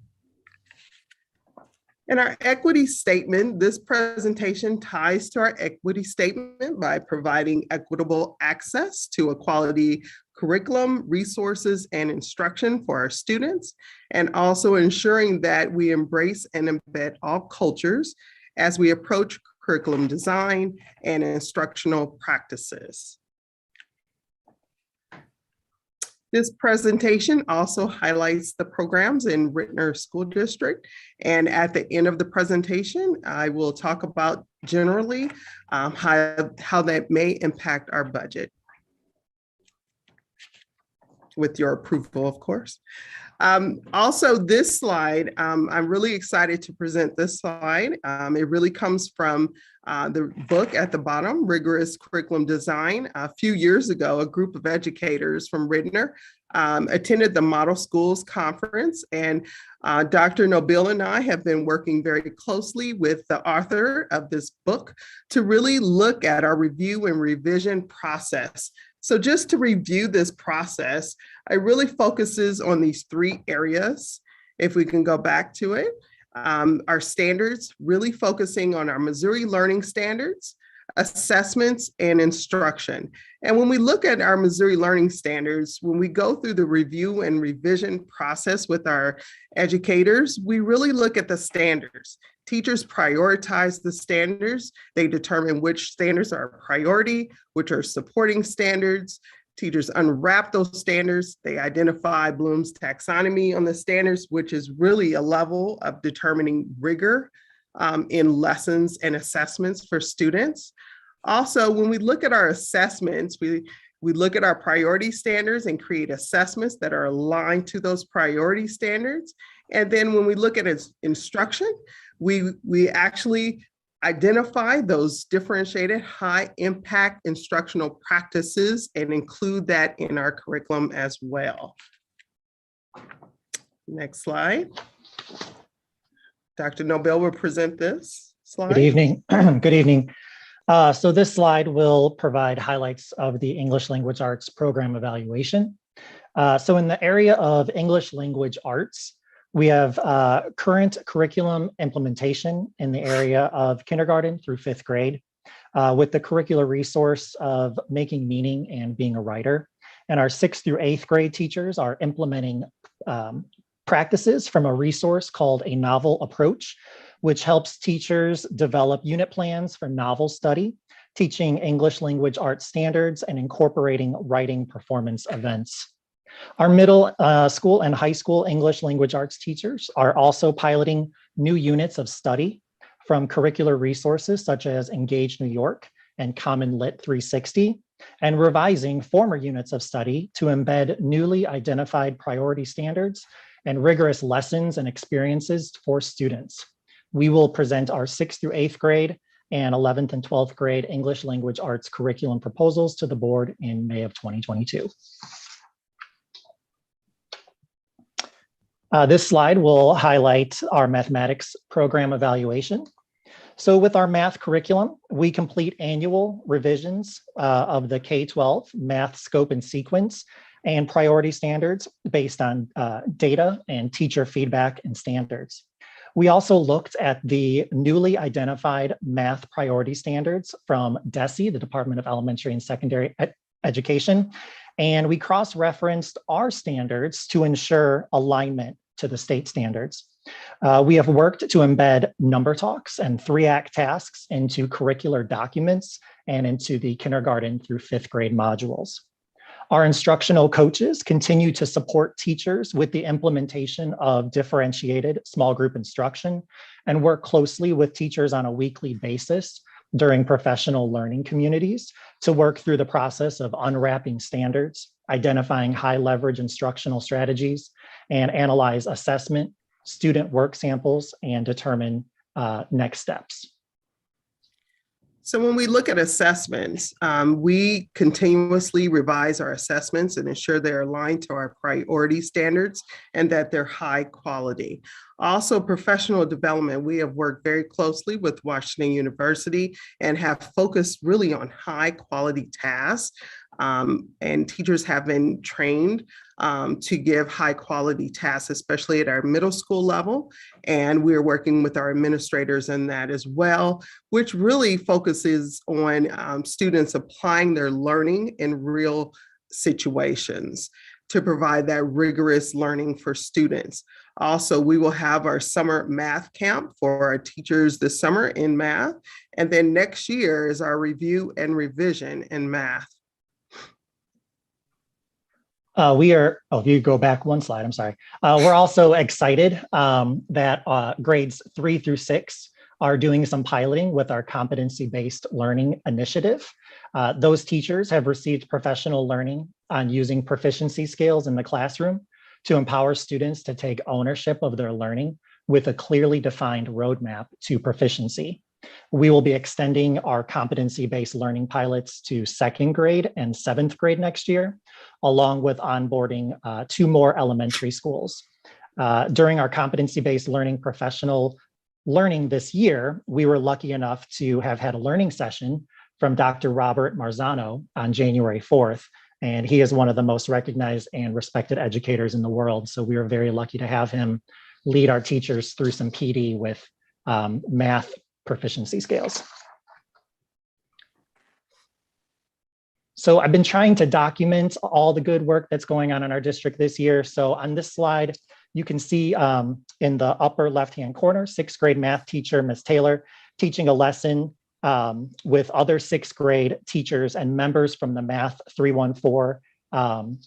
In our equity statement, this presentation ties to our equity statement by providing equitable access to a quality curriculum, resources, and instruction for our students, and also ensuring that we embrace and embed all cultures as we approach curriculum design and instructional practices. This presentation also highlights the programs in Ritenour School District. And at the end of the presentation, I will talk about generally how that may impact our budget. With your approval, of course. Also, this slide, I'm really excited to present this slide. It really comes from the book at the bottom, Rigorous Curriculum Design. A few years ago, a group of educators from Ritenour attended the Model Schools Conference, and Dr. Nobile and I have been working very closely with the author of this book to really look at our review and revision process. So just to review this process, it really focuses on these three areas. If we can go back to it, our standards, really focusing on our Missouri learning standards, assessments, and instruction. And when we look at our Missouri learning standards, when we go through the review and revision process with our educators, we really look at the standards. Teachers prioritize the standards. They determine which standards are a priority, which are supporting standards. Teachers unwrap those standards. They identify Bloom's taxonomy on the standards, which is really a level of determining rigor in lessons and assessments for students. Also, when we look at our assessments, we look at our priority standards and create assessments that are aligned to those priority standards. And then when we look at instruction, we actually identify those differentiated high impact instructional practices and include that in our curriculum as well. Next slide. Dr. Nobile will present this slide. Good evening. Good evening. So this slide will provide highlights of the English Language Arts program evaluation. So in the area of English Language Arts, we have current curriculum implementation in the area of kindergarten through 5th grade with the curricular resource of making meaning and being a writer. And our 6th through 8th grade teachers are implementing practices from a resource called a novel approach, which helps teachers develop unit plans for novel study, teaching English language arts standards and incorporating writing performance events. Our middle school and high school English language arts teachers are also piloting new units of study from curricular resources such as Engage New York and Common Lit 360, and revising former units of study to embed newly identified priority standards and rigorous lessons and experiences for students. We will present our 6th through 8th grade and 11th and 12th grade English language arts curriculum proposals to the board in May of 2022. This slide will highlight our mathematics program evaluation. So with our math curriculum, we complete annual revisions of the K-12 math scope and sequence and priority standards based on data and teacher feedback and standards. We also looked at the newly identified math priority standards from DESE, the Department of Elementary and Secondary Education, and we cross-referenced our standards to ensure alignment to the state standards. We have worked to embed number talks and 3-act tasks into curricular documents and into the kindergarten through 5th grade modules. Our instructional coaches continue to support teachers with the implementation of differentiated small group instruction and work closely with teachers on a weekly basis during professional learning communities to work through the process of unwrapping standards, identifying high leverage instructional strategies, and analyze assessment, student work samples, and determine next steps. So when we look at assessments, we continuously revise our assessments and ensure they're aligned to our priority standards and that they're high quality. Also, professional development, we have worked very closely with Washington University and have focused really on high quality tasks. And teachers have been trained to give high quality tasks, especially at our middle school level. And we're working with our administrators in that as well, which really focuses on students applying their learning in real situations to provide that rigorous learning for students. Also, we will have our summer math camp for our teachers this summer in math. And then next year is our review and revision in math. If you go back one slide, I'm sorry. We're also excited that grades 3 through 6 are doing some piloting with our competency-based learning initiative. Those teachers have received professional learning on using proficiency scales in the classroom to empower students to take ownership of their learning with a clearly defined roadmap to proficiency. We will be extending our competency-based learning pilots to 2nd grade and 7th grade next year, along with onboarding 2 more elementary schools. During our competency-based learning professional learning this year, we were lucky enough to have had a learning session from Dr. Robert Marzano on January 4th, and he is one of the most recognized and respected educators in the world. So we were very lucky to have him lead our teachers through some PD with math proficiency scales. So I've been trying to document all the good work that's going on in our district this year. So on this slide, you can see in the upper left-hand corner, 6th grade math teacher, Ms. Taylor, teaching a lesson with other 6th grade teachers and members from the Math 314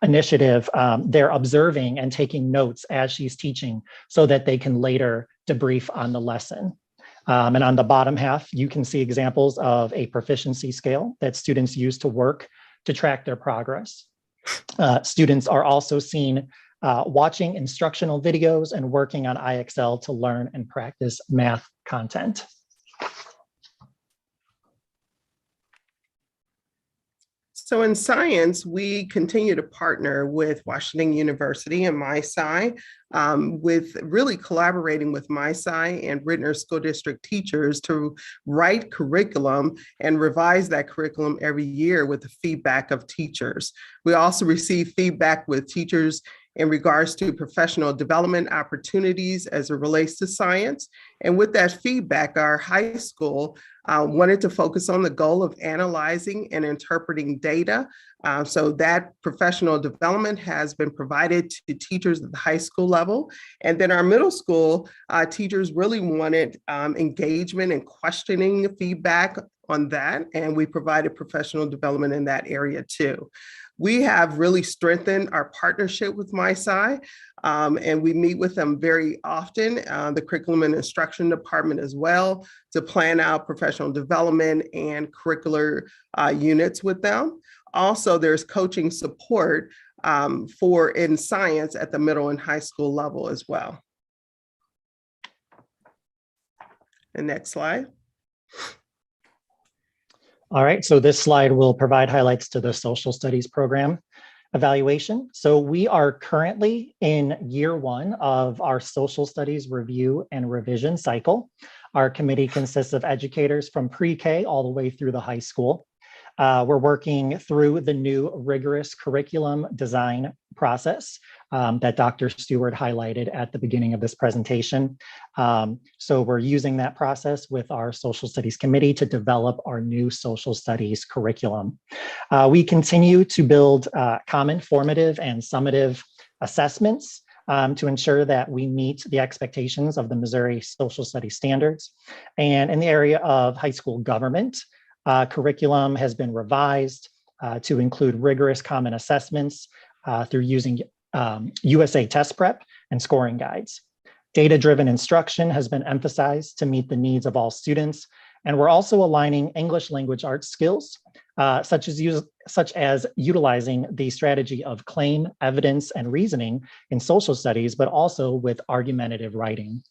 initiative. They're observing and taking notes as she's teaching so that they can later debrief on the lesson. And on the bottom half, you can see examples of a proficiency scale that students use to work to track their progress. Students are also seen watching instructional videos and working on IXL to learn and practice math content. So in science, we continue to partner with Washington University and MySci, with really collaborating with MySci and Ritenour School District teachers to write curriculum and revise that curriculum every year with the feedback of teachers. We also receive feedback with teachers in regards to professional development opportunities as it relates to science. And with that feedback, our high school wanted to focus on the goal of analyzing and interpreting data. So that professional development has been provided to teachers at the high school level. And then our middle school teachers really wanted engagement and questioning feedback on that. And we provided professional development in that area too. We have really strengthened our partnership with MySci, and we meet with them very often, the curriculum and instruction department as well, to plan out professional development and curricular units with them. Also, there's coaching support for in science at the middle and high school level as well. The next slide. All right, so this slide will provide highlights to the social studies program evaluation. So we are currently in year 1 of our social studies review and revision cycle. Our committee consists of educators from pre-K all the way through the high school. We're working through the new rigorous curriculum design process that Dr. Stewart highlighted at the beginning of this presentation. So we're using that process with our social studies committee to develop our new social studies curriculum. We continue to build common formative and summative assessments to ensure that we meet the expectations of the Missouri Social Studies standards. And in the area of high school government, curriculum has been revised to include rigorous common assessments through using USA test prep and scoring guides. Data-driven instruction has been emphasized to meet the needs of all students. And we're also aligning English language arts skills, such as utilizing the strategy of claim, evidence, and reasoning in social studies, but also with argumentative writing.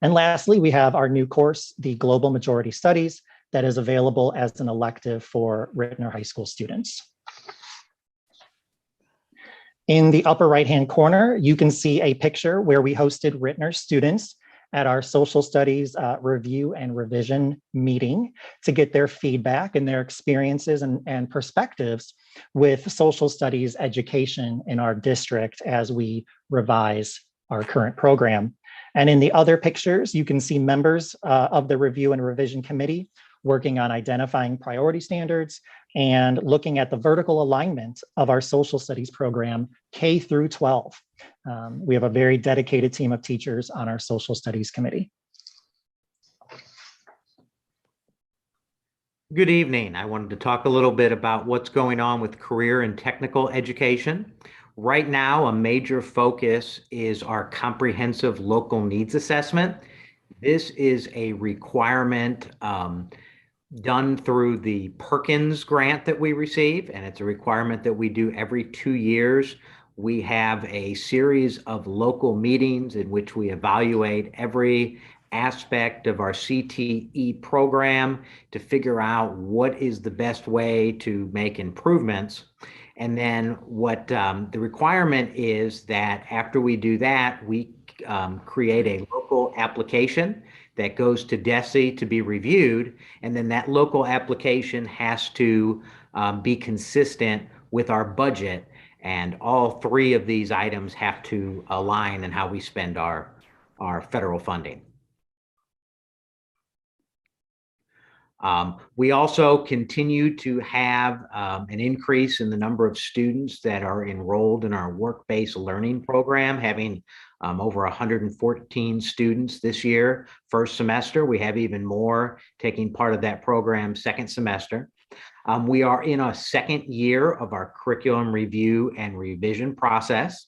And lastly, we have our new course, the Global Majority Studies, that is available as an elective for Ritenour High School students. In the upper right-hand corner, you can see a picture where we hosted Ritenour students at our social studies review and revision meeting to get their feedback and their experiences and perspectives with social studies education in our district as we revise our current program. And in the other pictures, you can see members of the review and revision committee working on identifying priority standards and looking at the vertical alignment of our social studies program K through 12. We have a very dedicated team of teachers on our social studies committee. Good evening. I wanted to talk a little bit about what's going on with career and technical education. Right now, a major focus is our comprehensive local needs assessment. This is a requirement done through the Perkins grant that we receive, and it's a requirement that we do every 2 years. We have a series of local meetings in which we evaluate every aspect of our CTE program to figure out what is the best way to make improvements. And then what the requirement is that after we do that, we create a local application that goes to DESE to be reviewed. And then that local application has to be consistent with our budget. And all three of these items have to align in how we spend our federal funding. We also continue to have an increase in the number of students that are enrolled in our work-based learning program, having over 114 students this year, first semester. We have even more taking part of that program second semester. We are in a second year of our curriculum review and revision process.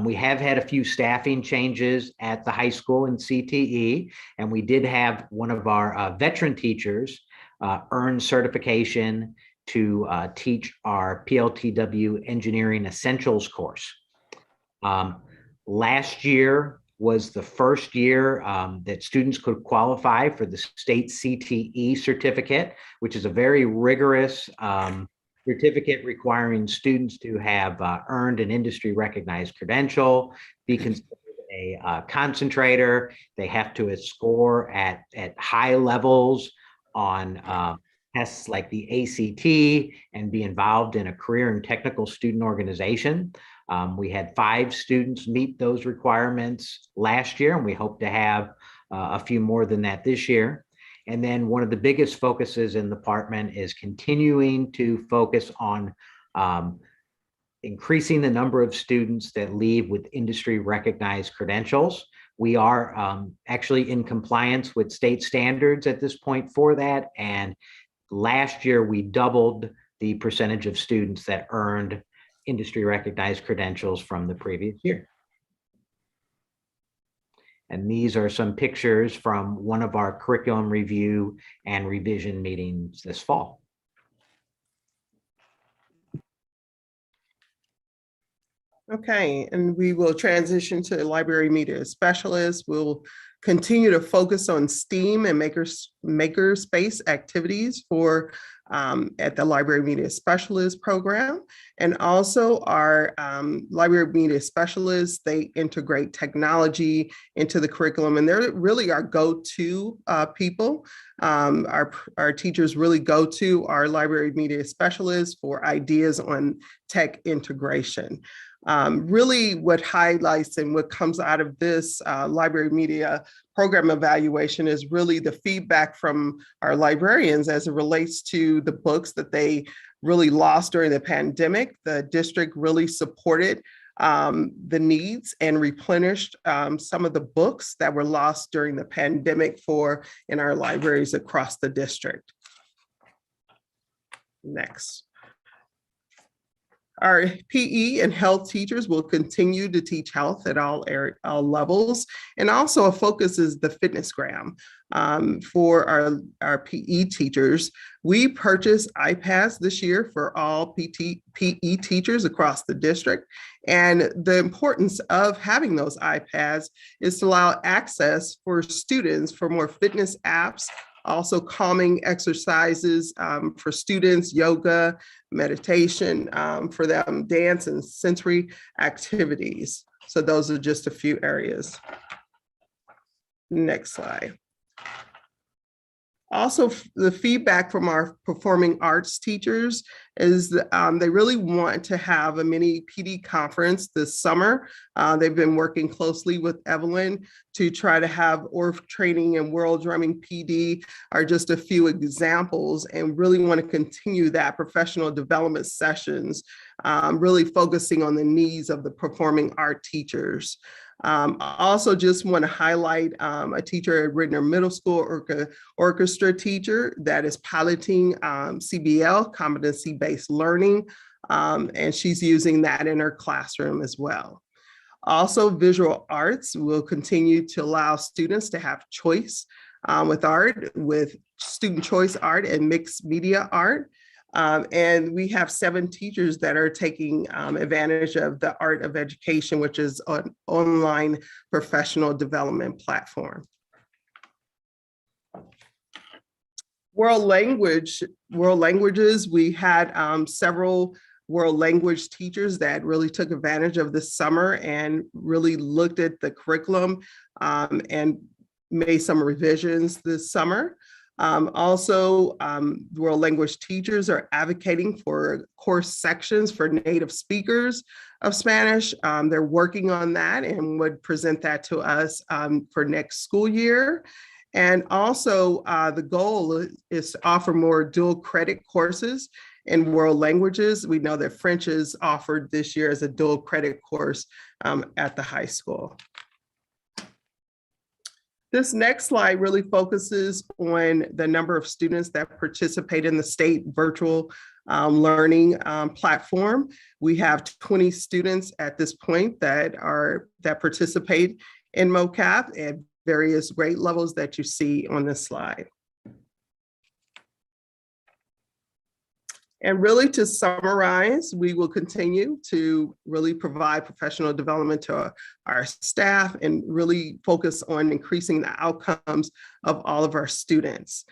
We have had a few staffing changes at the high school in CTE, and we did have one of our veteran teachers earn certification to teach our PLTW Engineering Essentials course. Last year was the first year that students could qualify for the state CTE certificate, which is a very rigorous certificate requiring students to have earned an industry recognized credential, be considered a concentrator. They have to score at high levels on tests like the ACT and be involved in a career and technical student organization. We had 5 students meet those requirements last year, and we hope to have a few more than that this year. And then one of the biggest focuses in the department is continuing to focus on increasing the number of students that leave with industry recognized credentials. We are actually in compliance with state standards at this point for that. And last year, we doubled the percentage of students that earned industry recognized credentials from the previous year. And these are some pictures from one of our curriculum review and revision meetings this fall. Okay, and we will transition to library media specialists. We'll continue to focus on STEAM and makerspace activities for at the library media specialist program. And also our library media specialists, they integrate technology into the curriculum, and they're really our go-to people. Our teachers really go to our library media specialists for ideas on tech integration. Really what highlights and what comes out of this library media program evaluation is really the feedback from our librarians as it relates to the books that they really lost during the pandemic. The district really supported the needs and replenished some of the books that were lost during the pandemic in our libraries across the district. Next. Our PE and health teachers will continue to teach health at all levels. And also a focus is the fitnessgram. For our PE teachers, we purchased iPads this year for all PE teachers across the district. And the importance of having those iPads is to allow access for students for more fitness apps, also calming exercises for students, yoga, meditation for them, dance and sensory activities. So those are just a few areas. Next slide. Also, the feedback from our performing arts teachers is that they really want to have a mini PD conference this summer. They've been working closely with Evelyn to try to have ORF training and world drumming PD are just a few examples, and really want to continue that professional development sessions really focusing on the needs of the performing art teachers. I also just want to highlight a teacher at Ritenour Middle School, orchestra teacher that is piloting CBL, Competency-Based Learning, and she's using that in her classroom as well. Also, visual arts will continue to allow students to have choice with art, with student choice art and mixed media art. And we have 7 teachers that are taking advantage of the Art of Education, which is an online professional development platform. World languages, we had several world language teachers that really took advantage of this summer and really looked at the curriculum and made some revisions this summer. Also, world language teachers are advocating for course sections for native speakers of Spanish. They're working on that and would present that to us for next school year. And also, the goal is to offer more dual credit courses in world languages. We know that French is offered this year as a dual credit course at the high school. This next slide really focuses on the number of students that participate in the state virtual learning platform. We have 20 students at this point that participate in MOCAP at various grade levels that you see on this slide. And really, to summarize, we will continue to really provide professional development to our staff and really focus on increasing the outcomes of all of our students.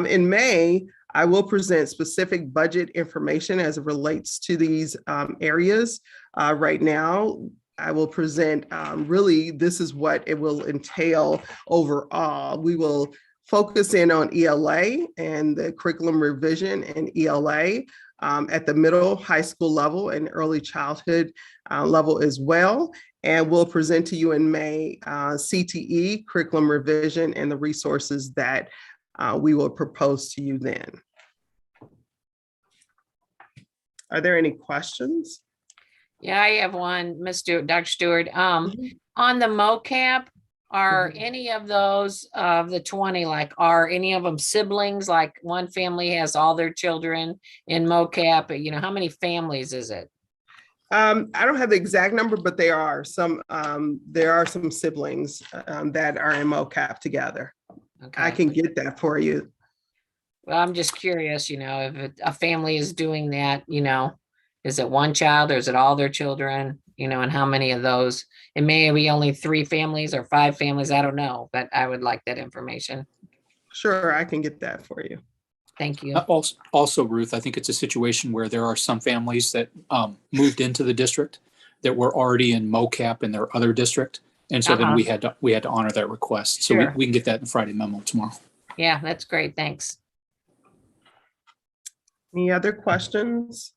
In May, I will present specific budget information as it relates to these areas. Right now, I will present really, this is what it will entail overall. We will focus in on ELA and the curriculum revision and ELA at the middle, high school level and early childhood level as well. And we'll present to you in May CTE, curriculum revision, and the resources that we will propose to you then. Are there any questions? Yeah, I have one, Dr. Stewart. On the MOCAP, are any of those of the 20, like, are any of them siblings? Like one family has all their children in MOCAP, you know, how many families is it? I don't have the exact number, but there are some siblings that are in MOCAP together. Okay. I can get that for you. Well, I'm just curious, you know, if a family is doing that, you know, is it one child or is it all their children, you know, and how many of those? It may be only 3 families or 5 families, I don't know, but I would like that information. Sure, I can get that for you. Thank you. Also, Ruth, I think it's a situation where there are some families that moved into the district that were already in MOCAP in their other district. And so then we had to honor that request. So Sure. we can get that in Friday memo tomorrow. Yeah, that's great. Thanks. Any other questions?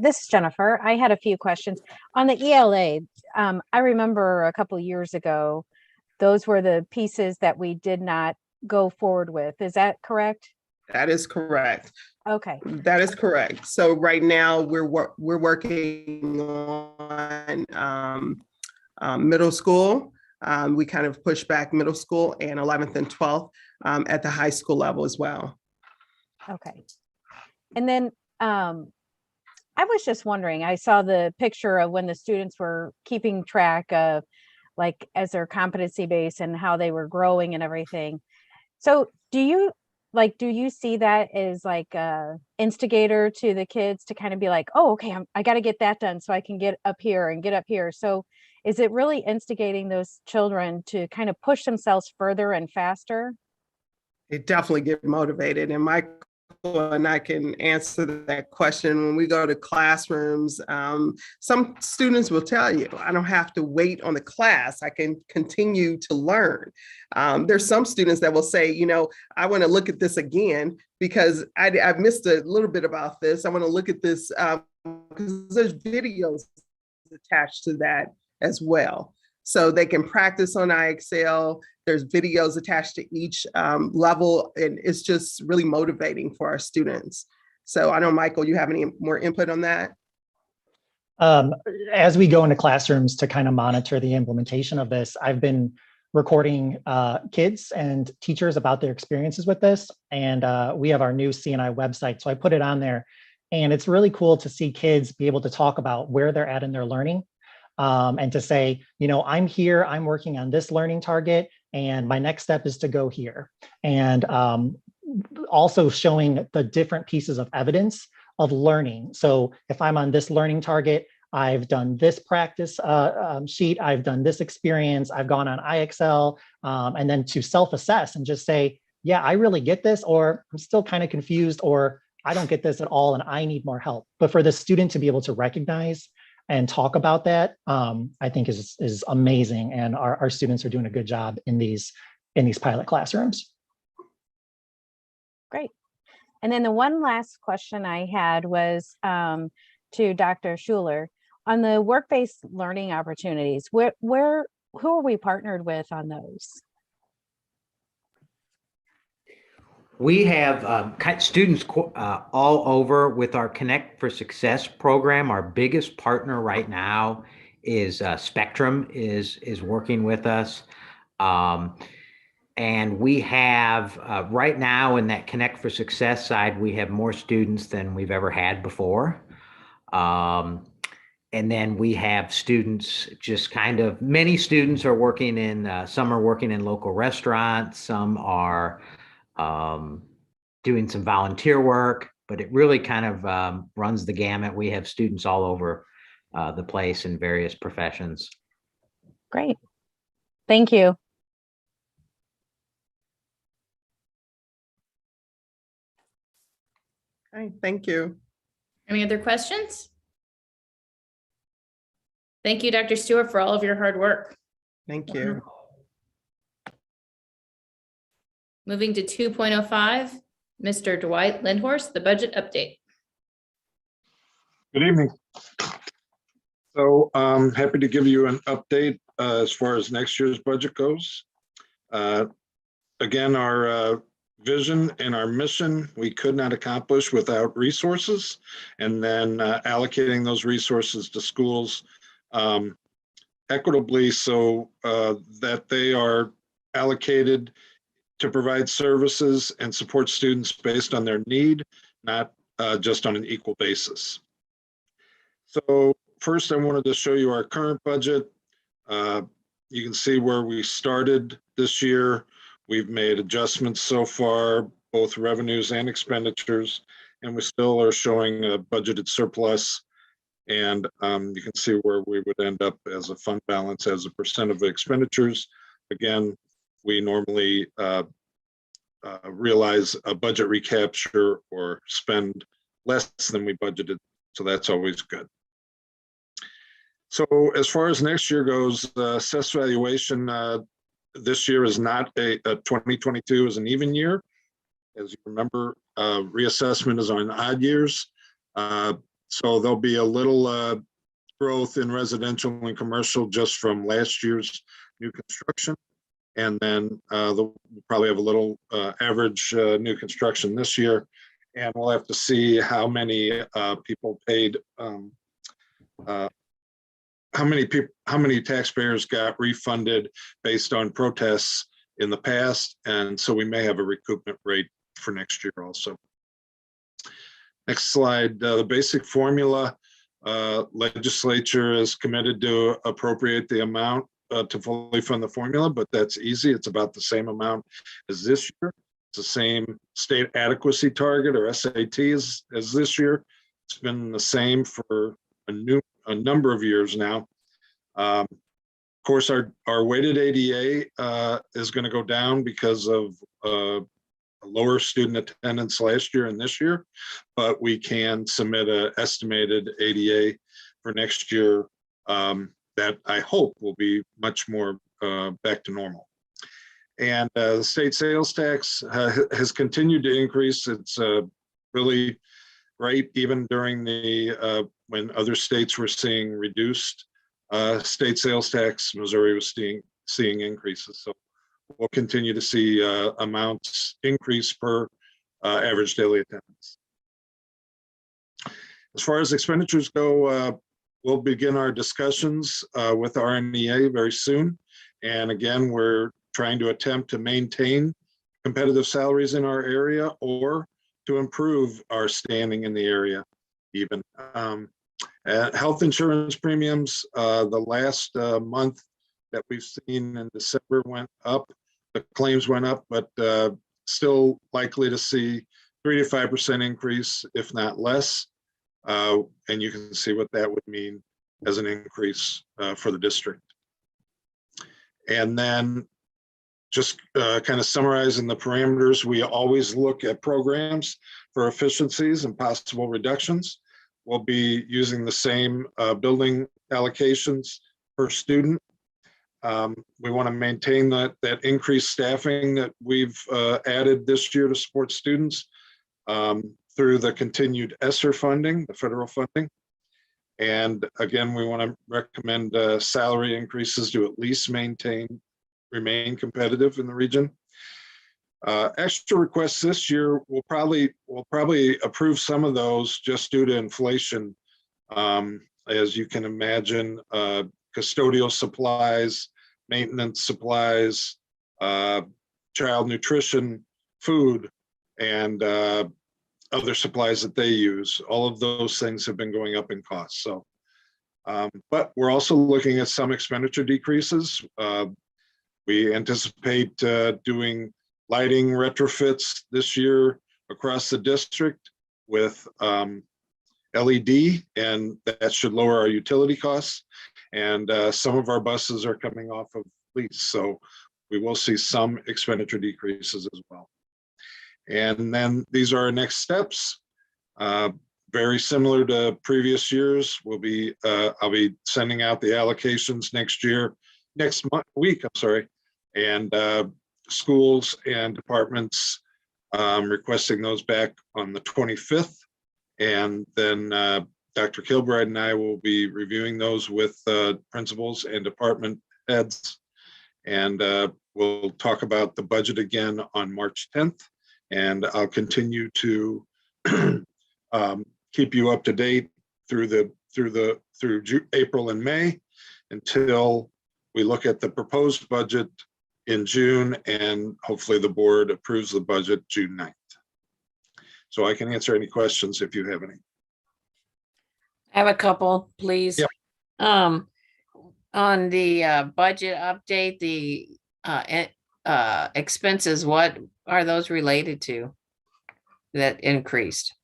This is Jennifer. I had a few questions on the ELA. I remember a couple of years ago, those were the pieces that we did not go forward with. Is that correct? That is correct. Okay. That is correct. So right now we're working on middle school. We kind of push back middle school and 11th and 12th at the high school level as well. Okay. And then I was just wondering, I saw the picture of when the students were keeping track of, like, as their competency base and how they were growing and everything. So do you see that as like a instigator to the kids to kind of be like, oh, okay, I got to get that done so I can get up here and get up here. So is it really instigating those children to kind of push themselves further and faster? They definitely get motivated. And Michael and I can answer that question. When we go to classrooms, some students will tell you, I don't have to wait on the class. I can continue to learn. There's some students that will say, you know, I want to look at this again because I missed a little bit about this. I want to look at this because there's videos attached to that as well. So they can practice on IXL. There's videos attached to each level, and it's just really motivating for our students. So I know, Michael, you have any more input on that? Um, as we go into classrooms to kind of monitor the implementation of this, I've been recording kids and teachers about their experiences with this. And we have our new CNI website. So I put it on there. And it's really cool to see kids be able to talk about where they're at in their learning. And to say, you know, I'm here, I'm working on this learning target, and my next step is to go here. And also showing the different pieces of evidence of learning. So if I'm on this learning target, I've done this practice sheet, I've done this experience, I've gone on IXL, and then to self-assess and just say, yeah, I really get this, or I'm still kind of confused, or I don't get this at all and I need more help. But for the student to be able to recognize and talk about that, I think is amazing. And our students are doing a good job in these pilot classrooms. Great. And then the one last question I had was to Dr. Schuler on the work-based learning opportunities. Who are we partnered with on those? We have students all over with our Connect for Success program. Our biggest partner right now is Spectrum is working with us. And we have right now in that Connect for Success side, we have more students than we've ever had before. And then we have students, just kind of, many students are working in, some are working in local restaurants, some are doing some volunteer work, but it really kind of runs the gamut. We have students all over the place in various professions. Great. Thank you. Okay, thank you. Any other questions? Thank you, Dr. Stewart, for all of your hard work. Thank you. Moving to 2.05, Mr. Dwight Lindhorst, the budget update. Good evening. So I'm happy to give you an update as far as next year's budget goes. Again, our vision and our mission, we could not accomplish without resources, and then allocating those resources to schools equitably so that they are allocated to provide services and support students based on their need, not just on an equal basis. So first, I wanted to show you our current budget. You can see where we started this year. We've made adjustments so far, both revenues and expenditures, and we still are showing a budgeted surplus. And you can see where we would end up as a fund balance as a percent of the expenditures. Again, we normally realize a budget recapture or spend less than we budgeted, so that's always good. So as far as next year goes, assess valuation this year is not a 2022 is an even year. As you remember, reassessment is on odd years. So there'll be a little growth in residential and commercial just from last year's new construction. And then we'll probably have a little average new construction this year. And we'll have to see how many people paid, how many taxpayers got refunded based on protests in the past. And so we may have a recoupment rate for next year also. Next slide, the basic formula. Legislature is committed to appropriate the amount to fully fund the formula, but that's easy. It's about the same amount as this year. It's the same state adequacy target or SAT as this year. It's been the same for a number of years now. Of course, our weighted ADA is going to go down because of lower student attendance last year and this year, but we can submit an estimated ADA for next year that I hope will be much more back to normal. And the state sales tax has continued to increase. It's really great, even during the when other states were seeing reduced state sales tax, Missouri was seeing increases. So we'll continue to see amounts increase per average daily attendance. As far as expenditures go, we'll begin our discussions with RNEA very soon. And again, we're trying to attempt to maintain competitive salaries in our area or to improve our standing in the area even. Health insurance premiums, the last month that we've seen in December went up. The claims went up, but still likely to see 3 to 5% increase, if not less. And you can see what that would mean as an increase for the district. And then just kind of summarizing the parameters, we always look at programs for efficiencies and possible reductions. We'll be using the same building allocations per student. We want to maintain that increased staffing that we've added this year to support students through the continued ESSER funding, the federal funding. And again, we want to recommend salary increases to at least remain competitive in the region. Extra requests this year, we'll probably approve some of those just due to inflation. As you can imagine, custodial supplies, maintenance supplies, child nutrition, food, and other supplies that they use. All of those things have been going up in cost. So, but we're also looking at some expenditure decreases. We anticipate doing lighting retrofits this year across the district with LED, and that should lower our utility costs. And some of our buses are coming off of lease, so we will see some expenditure decreases as well. And then these are our next steps. Very similar to previous years. I'll be sending out the allocations next week, I'm sorry, and schools and departments requesting those back on the 25th. And then Dr. Kilbride and I will be reviewing those with principals and department heads. And we'll talk about the budget again on March 10th. And I'll continue to keep you up to date through April and May until we look at the proposed budget in June, and hopefully the board approves the budget June 9th. So I can answer any questions if you have any. I have a couple, please. Yep. On the budget update, the expenses, what are those related to that increased?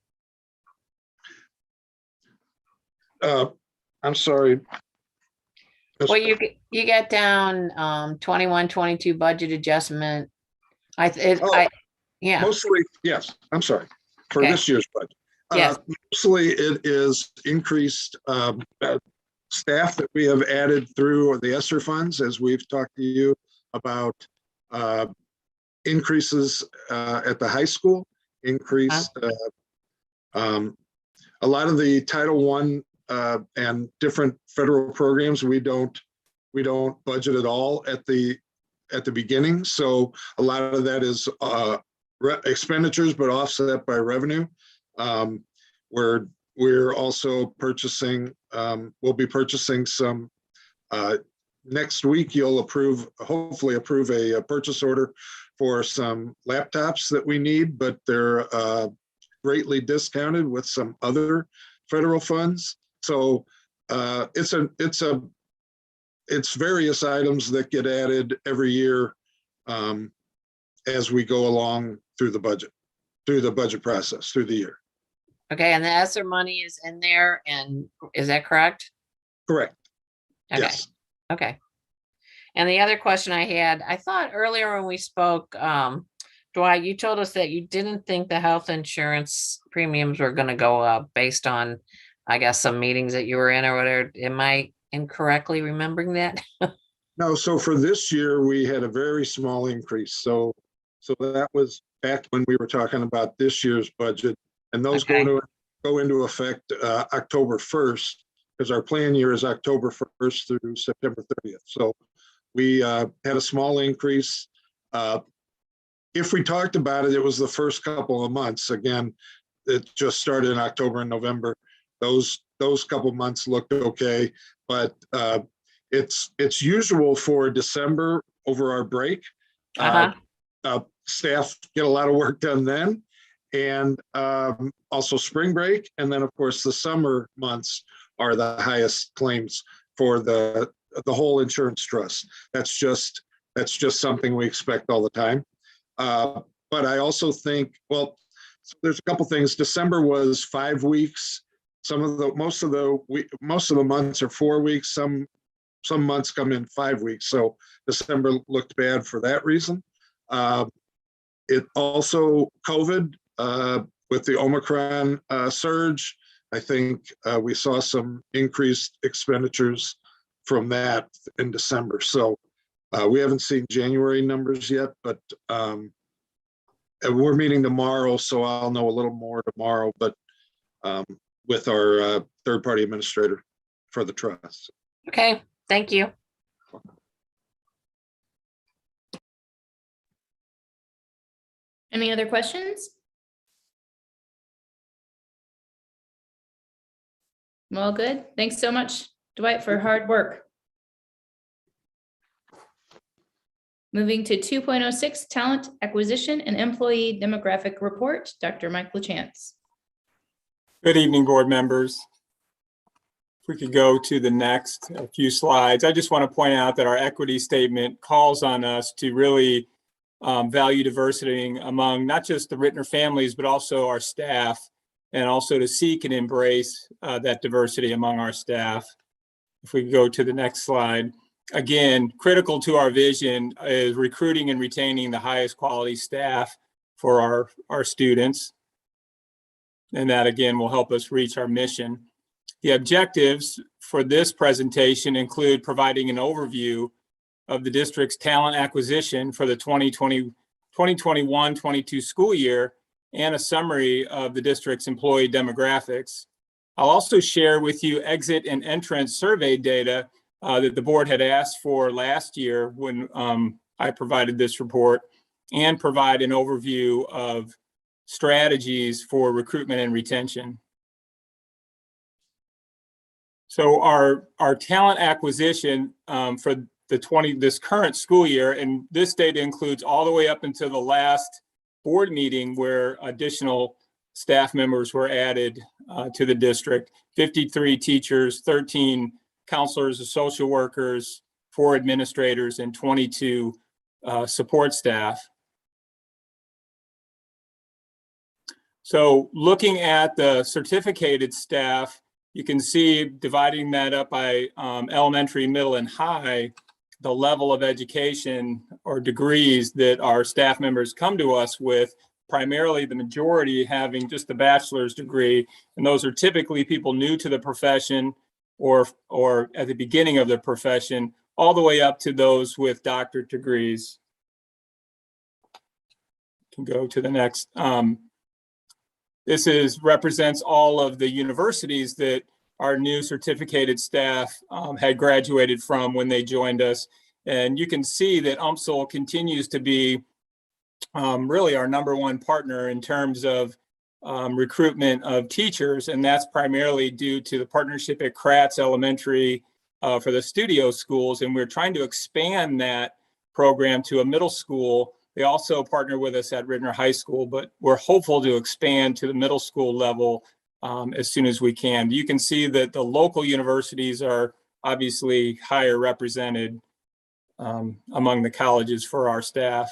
I'm sorry. Well, you got down 21, 22 budget adjustment. Yeah. Mostly, yes. I'm sorry for Okay. this year's budget. Yes. Mostly it is increased staff that we have added through the ESSER funds, as we've talked to you about increases at the high school, increased a lot of the Title I and different federal programs we don't budget at all at the beginning. So a lot of that is expenditures, but offset by revenue. We're also purchasing, we'll be purchasing some, next week you'll hopefully approve a purchase order for some laptops that we need, but they're greatly discounted with some other federal funds. So it's various items that get added every year as we go along through the budget process through the year. Okay, and the ESSER money is in there, and is that correct? Correct. Okay. Yes. Okay. And the other question I had, I thought earlier when we spoke, Dwight, you told us that you didn't think the health insurance premiums were going to go up based on, I guess, some meetings that you were in or whatever. Am I incorrectly remembering that? No, so for this year, we had a very small increase. So that was back when we were talking about this year's budget, and those go into effect October 1st, because our plan year is October 1st through September 30th. So we had a small increase. If we talked about it, it was the first couple of months. Again, it just started in October and November. those couple months looked okay, but it's usual for December over our break. Staff get a lot of work done then, and also spring break, and then of course the summer months are the highest claims for the whole insurance trust. That's just something we expect all the time. But I also think, well, there's a couple things. December was 5 weeks. Most of the months are 4 weeks. Some months come in 5 weeks. So December looked bad for that reason. It also COVID with the Omicron surge. I think we saw some increased expenditures from that in December. So we haven't seen January numbers yet, but we're meeting tomorrow, so I'll know a little more tomorrow, but with our third-party administrator for the trust. Okay, thank you. Any other questions? Well, good. Thanks so much, Dwight, for hard work. Moving to 2.06, Talent Acquisition and Employee Demographic Report, Dr. Mike LaChance. Good evening, board members. If we could go to the next few slides. I just want to point out that our equity statement calls on us to really value diversity among not just the Ritenour families, but also our staff, and also to seek and embrace that diversity among our staff. If we go to the next slide. Again, critical to our vision is recruiting and retaining the highest quality staff for our students. And that again will help us reach our mission. The objectives for this presentation include providing an overview of the district's talent acquisition for the 2021-22 school year and a summary of the district's employee demographics. I'll also share with you exit and entrance survey data that the board had asked for last year when I provided this report, and provide an overview of strategies for recruitment and retention. So our talent acquisition for this current school year, and this data includes all the way up until the last board meeting where additional staff members were added to the district, 53 teachers, 13 counselors and social workers, 4 administrators, and 22 support staff. So looking at the certificated staff, you can see dividing that up by elementary, middle, and high, the level of education or degrees that our staff members come to us with, primarily the majority having just a bachelor's degree. And those are typically people new to the profession or at the beginning of the profession, all the way up to those with doctorate degrees. Can go to the next. This represents all of the universities that our new certificated staff had graduated from when they joined us. And you can see that UMSL continues to be really our #1 partner in terms of recruitment of teachers. And that's primarily due to the partnership at Kratz Elementary for the studio schools. And we're trying to expand that program to a middle school. They also partner with us at Ritenour High School, but we're hopeful to expand to the middle school level as soon as we can. You can see that the local universities are obviously higher represented among the colleges for our staff.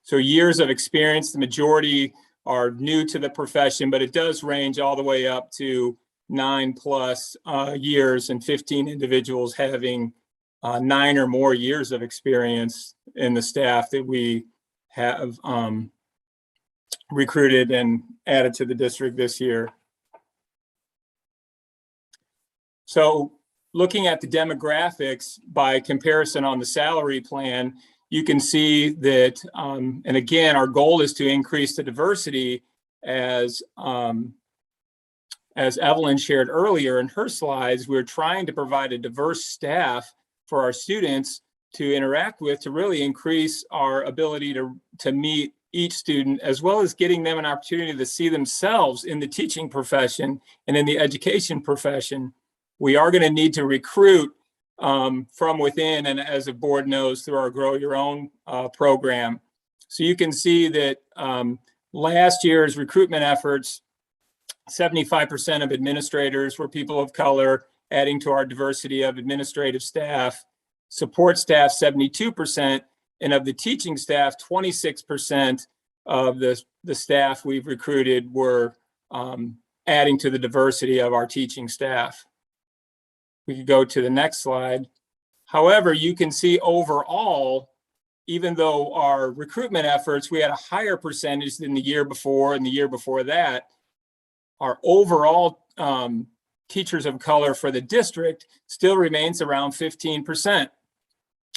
So years of experience, the majority are new to the profession, but it does range all the way up to 9+ years, and 15 individuals having 9 or more years of experience in the staff that we have recruited and added to the district this year. So looking at the demographics by comparison on the salary plan, you can see that, and again, our goal is to increase the diversity as Evelyn shared earlier in her slides. We're trying to provide a diverse staff for our students to interact with, to really increase our ability to meet each student, as well as getting them an opportunity to see themselves in the teaching profession and in the education profession, we are going to need to recruit from within, and as the board knows, through our Grow Your Own program. So you can see that last year's recruitment efforts, 75% of administrators were people of color, adding to our diversity of administrative staff. Support staff, 72%, and of the teaching staff, 26% of the staff we've recruited were adding to the diversity of our teaching staff. We could go to the next slide. However, you can see overall, even though our recruitment efforts, we had a higher percentage than the year before and the year before that, our overall teachers of color for the district still remains around 15%.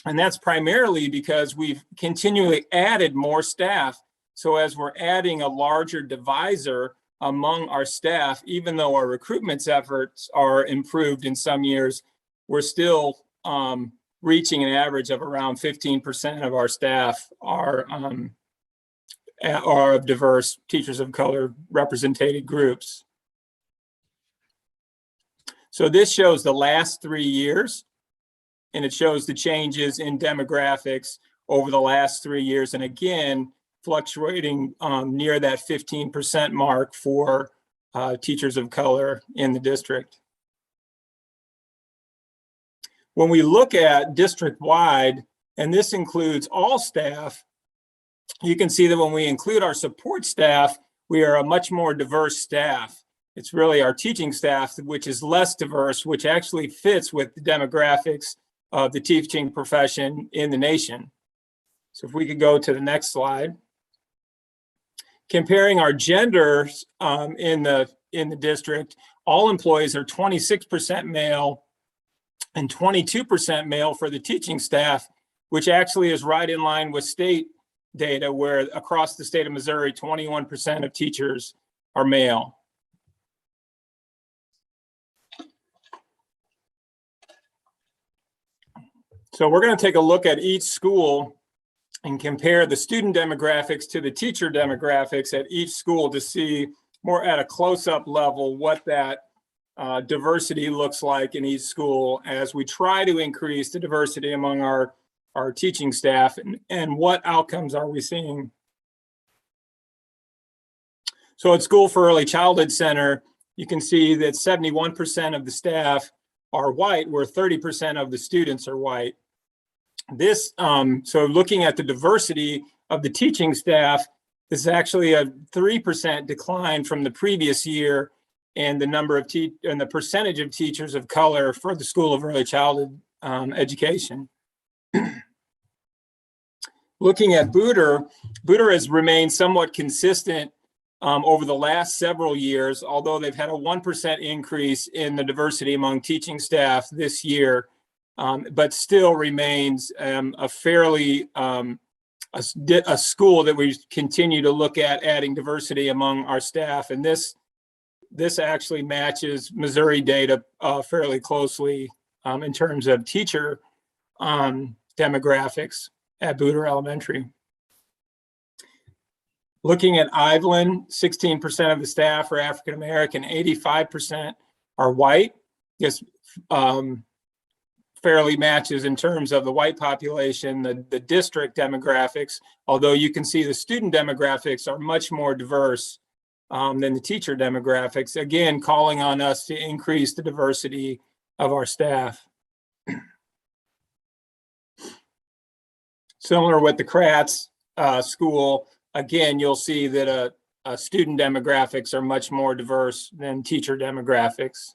And that's primarily because we've continually added more staff. So as we're adding a larger divisor among our staff, even though our recruitment efforts are improved in some years, we're still reaching an average of around 15% of our staff are of diverse teachers of color represented groups. So this shows the last 3 years, and it shows the changes in demographics over the last 3 years. And again, fluctuating near that 15% mark for teachers of color in the district. When we look at district-wide, and this includes all staff, you can see that when we include our support staff, we are a much more diverse staff. It's really our teaching staff, which is less diverse, which actually fits with the demographics of the teaching profession in the nation. So if we could go to the next slide. Comparing our genders in the district, all employees are 26% male and 22% male for the teaching staff, which actually is right in line with state data, where across the state of Missouri, 21% of teachers are male. So we're going to take a look at each school and compare the student demographics to the teacher demographics at each school to see more at a close-up level what that diversity looks like in each school as we try to increase the diversity among our teaching staff, and what outcomes are we seeing. So at School for Early Childhood Center, you can see that 71% of the staff are white, where 30% of the students are white. This, so looking at the diversity of the teaching staff, this is actually a 3% decline from the previous year in the number of and the percentage of teachers of color for the School of Early Childhood Education. Looking at Booter has remained somewhat consistent over the last several years, although they've had a 1% increase in the diversity among teaching staff this year, but still remains a fairly a school that we continue to look at adding diversity among our staff. And this actually matches Missouri data fairly closely in terms of teacher demographics at Booter Elementary. Looking at Iveland, 16% of the staff are African American, 85% are white. This fairly matches in terms of the white population, the district demographics, although you can see the student demographics are much more diverse than the teacher demographics, again, calling on us to increase the diversity of our staff. Similar with the Kratz school, again, you'll see that student demographics are much more diverse than teacher demographics.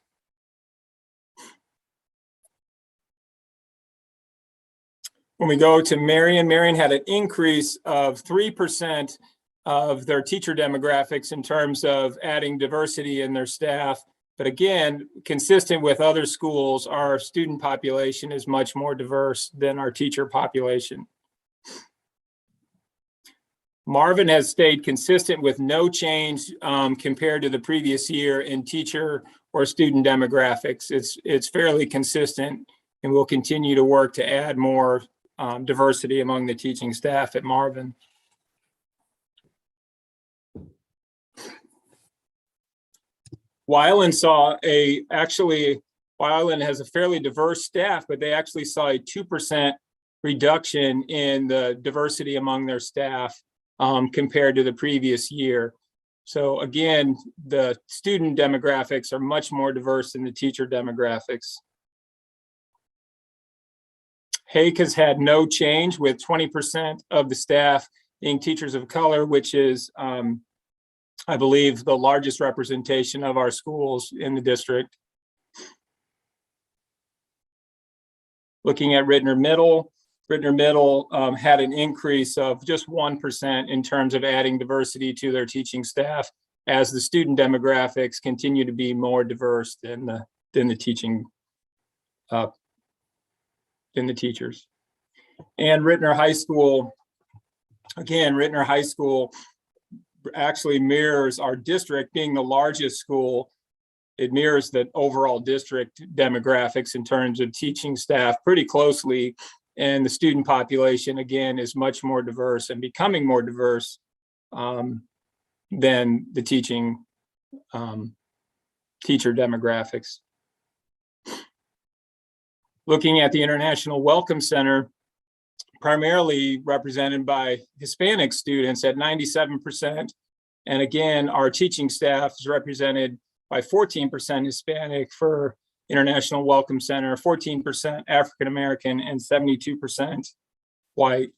When we go to Marion had an increase of 3% of their teacher demographics in terms of adding diversity in their staff. But again, consistent with other schools, our student population is much more diverse than our teacher population. Marvin has stayed consistent with no change compared to the previous year in teacher or student demographics. It's fairly consistent, and we'll continue to work to add more diversity among the teaching staff at Marvin. Weiland Weiland has a fairly diverse staff, but they actually saw a 2% reduction in the diversity among their staff compared to the previous year. So again, the student demographics are much more diverse than the teacher demographics. Hake has had no change, with 20% of the staff being teachers of color, which is, I believe, the largest representation of our schools in the district. Looking at Ritenour Middle, had an increase of just 1% in terms of adding diversity to their teaching staff, as the student demographics continue to be more diverse than the teachers. And Ritenour High School, again, Ritenour High School actually mirrors our district, being the largest school. It mirrors the overall district demographics in terms of teaching staff pretty closely. And the student population, again, is much more diverse and becoming more diverse than the teacher demographics. Looking at the International Welcome Center, primarily represented by Hispanic students at 97%. And again, our teaching staff is represented by 14% Hispanic for International Welcome Center, 14% African American, and 72% white.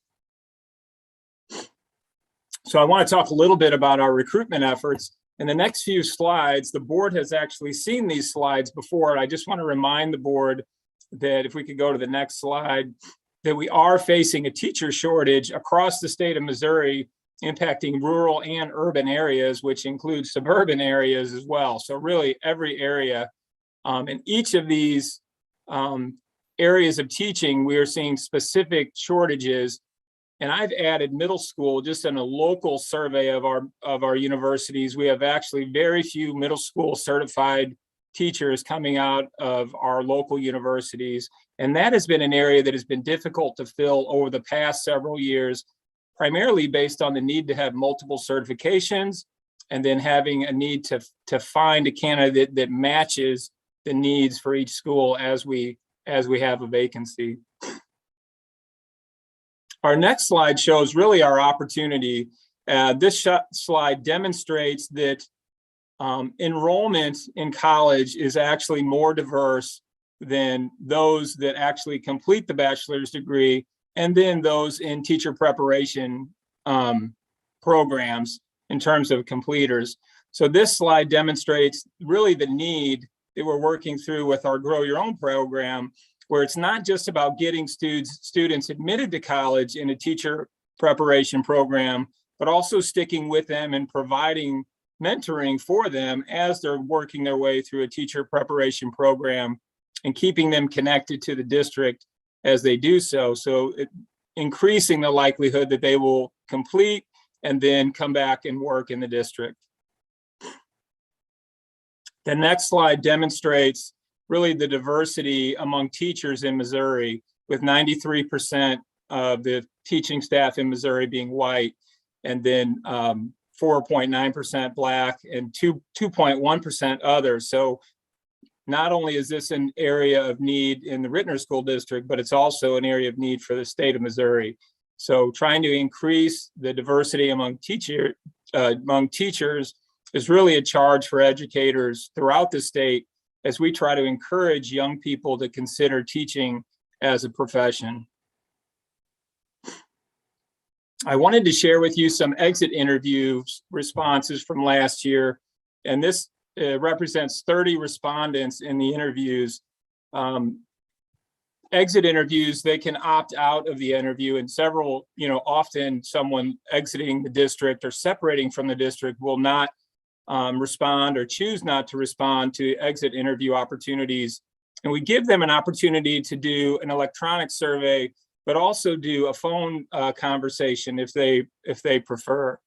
So I want to talk a little bit about our recruitment efforts. In the next few slides, the board has actually seen these slides before. I just want to remind the board that, if we could go to the next slide, that we are facing a teacher shortage across the state of Missouri, impacting rural and urban areas, which includes suburban areas as well. So really every area. In each of these areas of teaching, we are seeing specific shortages. And I've added middle school just in a local survey of our universities. We have actually very few middle school certified teachers coming out of our local universities. And that has been an area that has been difficult to fill over the past several years, primarily based on the need to have multiple certifications, and then having a need to find a candidate that matches the needs for each school as we have a vacancy. Our next slide shows really our opportunity. This slide demonstrates that enrollment in college is actually more diverse than those that actually complete the bachelor's degree, and then those in teacher preparation programs in terms of completers. So this slide demonstrates really the need that we're working through with our Grow Your Own program, where it's not just about getting students admitted to college in a teacher preparation program, but also sticking with them and providing mentoring for them as they're working their way through a teacher preparation program, and keeping them connected to the district as they do so. So increasing the likelihood that they will complete and then come back and work in the district. The next slide demonstrates really the diversity among teachers in Missouri, with 93% of the teaching staff in Missouri being white, and then 4.9% Black, and 2.1% others. So not only is this an area of need in the Ritenour School District, but it's also an area of need for the state of Missouri. So trying to increase the diversity among teachers is really a charge for educators throughout the state, as we try to encourage young people to consider teaching as a profession. I wanted to share with you some exit interview responses from last year, and this represents 30 respondents in the interviews. Exit interviews, they can opt out of the interview, and several, often someone exiting the district or separating from the district will not respond or choose not to respond to exit interview opportunities. And we give them an opportunity to do an electronic survey, but also do a phone conversation if they prefer.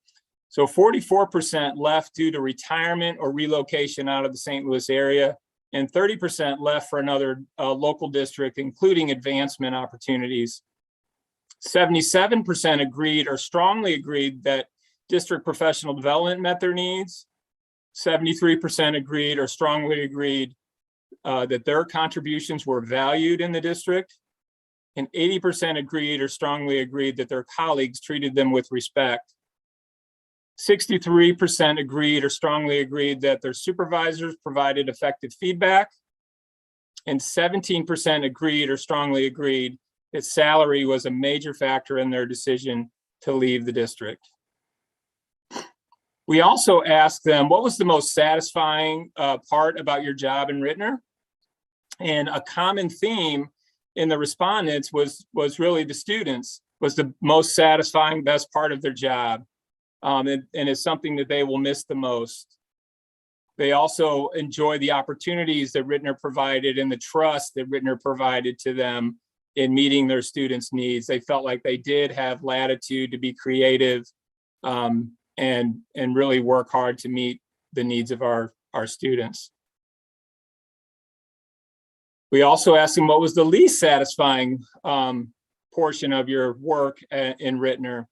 So 44% left due to retirement or relocation out of the St. Louis area, and 30% left for another local district, including advancement opportunities. 77% agreed or strongly agreed that district professional development met their needs. 73% agreed or strongly agreed that their contributions were valued in the district, and 80% agreed or strongly agreed that their colleagues treated them with respect. 63% agreed or strongly agreed that their supervisors provided effective feedback, and 17% agreed or strongly agreed that salary was a major factor in their decision to leave the district. We also asked them, what was the most satisfying part about your job in Ritenour? And a common theme in the respondents was really the students was the most satisfying, best part of their job. And it's something that they will miss the most. They also enjoy the opportunities that Ritenour provided and the trust that Ritenour provided to them in meeting their students' needs. They felt like they did have latitude to be creative and really work hard to meet the needs of our students. We also asked them what was the least satisfying portion of your work in Ritenour.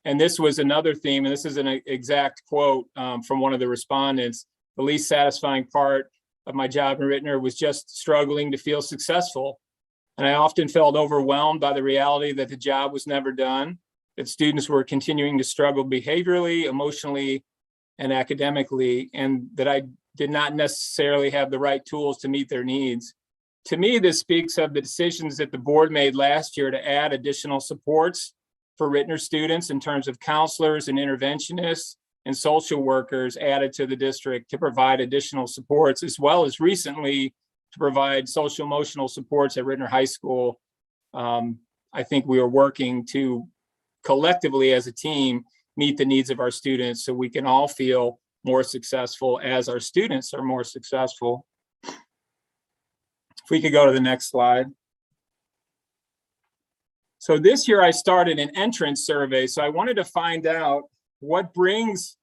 And this was another theme, and this is an exact quote from one of the respondents. The least satisfying part of my job in Ritenour was just struggling to feel successful. And I often felt overwhelmed by the reality that the job was never done, that students were continuing to struggle behaviorally, emotionally, and academically, and that I did not necessarily have the right tools to meet their needs. To me, this speaks of the decisions that the board made last year to add additional supports for Ritenour students in terms of counselors and interventionists and social workers added to the district to provide additional supports, as well as recently to provide social emotional supports at Ritenour High School. I think we are working to collectively as a team meet the needs of our students so we can all feel more successful as our students are more successful. If we could go to the next slide. So this year I started an entrance survey. So I wanted to find out what brings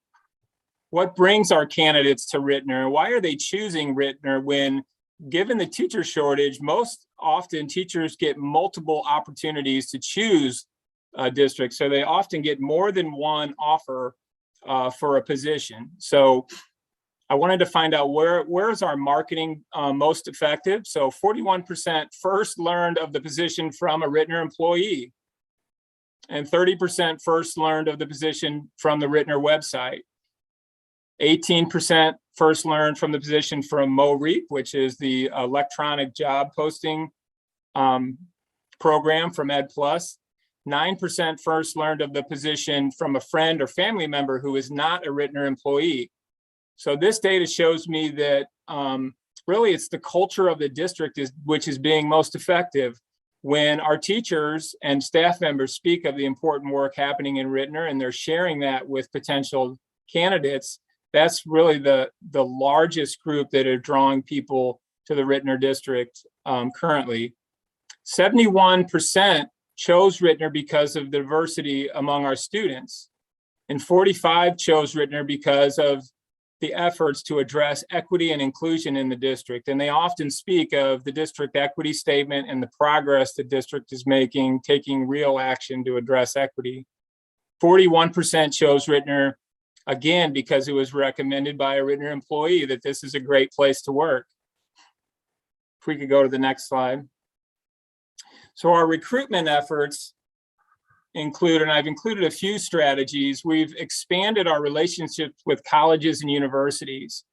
our candidates to Ritenour. Why are they choosing Ritenour when, given the teacher shortage, most often teachers get multiple opportunities to choose a district. So they often get more than one offer for a position. So I wanted to find out where is our marketing most effective. So 41% first learned of the position from a Ritenour employee, and 30% first learned of the position from the Ritenour website. 18% first learned from the position from MoReap, which is the electronic job posting program from Ed+. 9% first learned of the position from a friend or family member who is not a Ritenour employee. So this data shows me that really it's the culture of the district which is being most effective. When our teachers and staff members speak of the important work happening in Ritenour and they're sharing that with potential candidates, that's really the largest group that are drawing people to the Ritenour district currently. 71% chose Ritenour because of the diversity among our students, and 45% chose Ritenour because of the efforts to address equity and inclusion in the district. And they often speak of the district equity statement and the progress the district is making, taking real action to address equity. 41% chose Ritenour, again, because it was recommended by a Ritenour employee that this is a great place to work. If we could go to the next slide. So our recruitment efforts include, and I've included a few strategies, we've expanded our relationships with colleges and universities.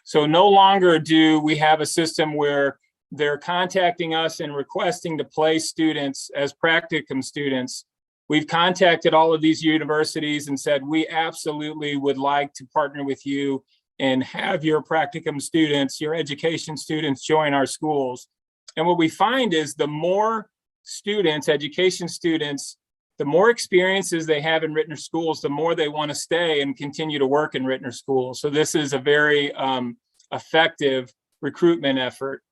So no longer do we have a system where they're contacting us and requesting to place students as practicum students. We've contacted all of these universities and said, we absolutely would like to partner with you and have your practicum students, your education students join our schools. And what we find is the more students, education students, the more experiences they have in Ritenour schools, the more they want to stay and continue to work in Ritenour schools. So this is a very effective recruitment effort.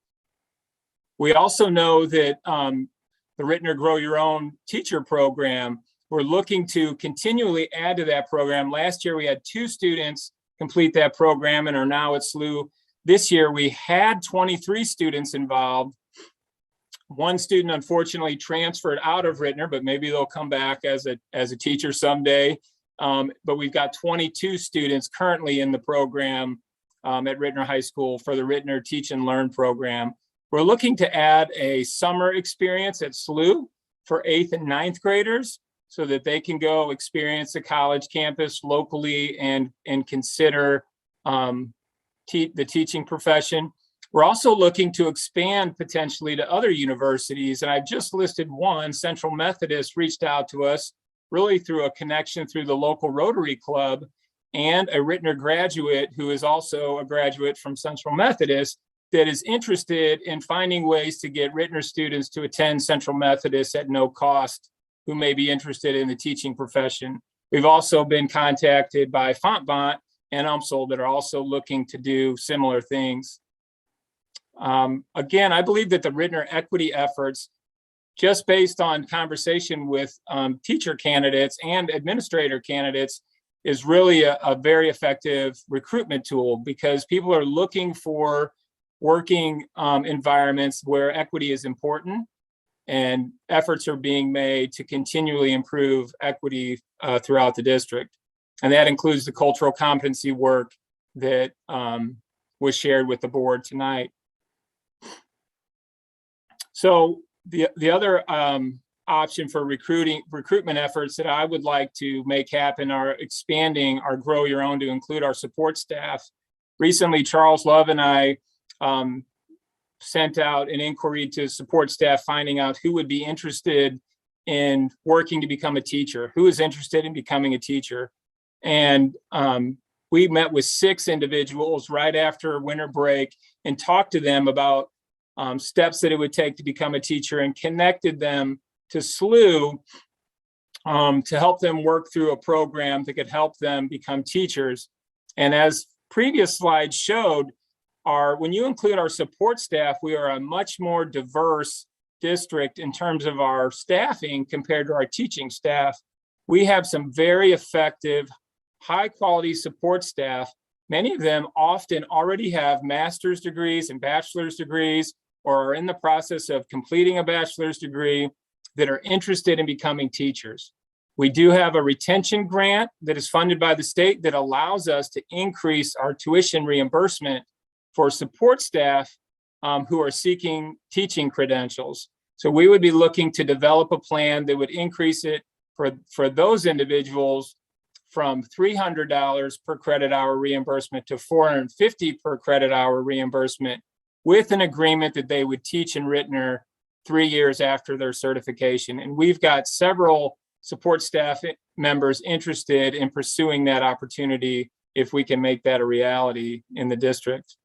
We also know that the Ritenour Grow Your Own teacher program, we're looking to continually add to that program. Last year, we had 2 students complete that program and are now at SLU. This year, we had 23 students involved. 1 student unfortunately transferred out of Ritenour, but maybe they'll come back as a teacher someday. but we've got 22 students currently in the program at Ritenour High School for the Ritenour Teach and Learn program. We're looking to add a summer experience at SLU for 8th and 9th graders so that they can go experience the college campus locally and consider the teaching profession. We're also looking to expand potentially to other universities, and I've just listed one. Central Methodist reached out to us really through a connection through the local Rotary Club, and a Ritenour graduate who is also a graduate from Central Methodist that is interested in finding ways to get Ritenour students to attend Central Methodist at no cost who may be interested in the teaching profession. We've also been contacted by Fontbonne and UMSL that are also looking to do similar things. Again, I believe that the Ritenour equity efforts, just based on conversation with teacher candidates and administrator candidates, is really a very effective recruitment tool, because people are looking for working environments where equity is important, and efforts are being made to continually improve equity throughout the district. And that includes the cultural competency work that was shared with the board tonight. So the other option for recruitment efforts that I would like to make happen are expanding our Grow Your Own to include our support staff. Recently, Charles Love and I sent out an inquiry to support staff, finding out who would be interested in working to become a teacher, who is interested in becoming a teacher. And we met with 6 individuals right after winter break and talked to them about steps that it would take to become a teacher, and connected them to SLU to help them work through a program that could help them become teachers. And as previous slides showed, when you include our support staff, we are a much more diverse district in terms of our staffing compared to our teaching staff. We have some very effective, high quality support staff. Many of them often already have master's degrees and bachelor's degrees, or are in the process of completing a bachelor's degree, that are interested in becoming teachers. We do have a retention grant that is funded by the state that allows us to increase our tuition reimbursement for support staff who are seeking teaching credentials. So we would be looking to develop a plan that would increase it for those individuals from $300 per credit hour reimbursement to $450 per credit hour reimbursement, with an agreement that they would teach in Ritenour 3 years after their certification. And we've got several support staff members interested in pursuing that opportunity if we can make that a reality in the district.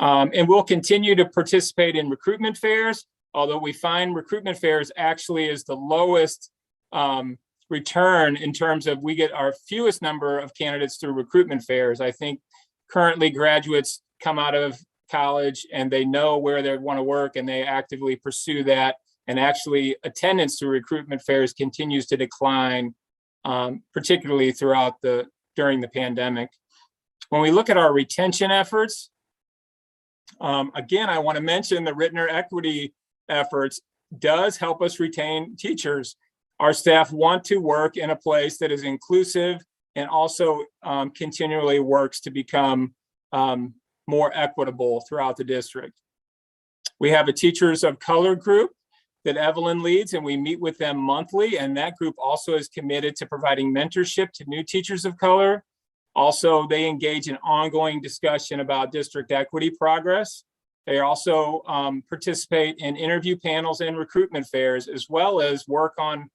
And we'll continue to participate in recruitment fairs, although we find recruitment fairs actually is the lowest return in terms of we get our fewest number of candidates through recruitment fairs. I think currently graduates come out of college and they know where they want to work and they actively pursue that. And actually attendance to recruitment fairs continues to decline, particularly during the pandemic. When we look at our retention efforts, again, I want to mention the Ritenour equity efforts does help us retain teachers. Our staff want to work in a place that is inclusive and also continually works to become more equitable throughout the district. We have a Teachers of Color group that Evelyn leads, and we meet with them monthly, and that group also is committed to providing mentorship to new teachers of color. Also, they engage in ongoing discussion about district equity progress. They also participate in interview panels and recruitment fairs, as well as work on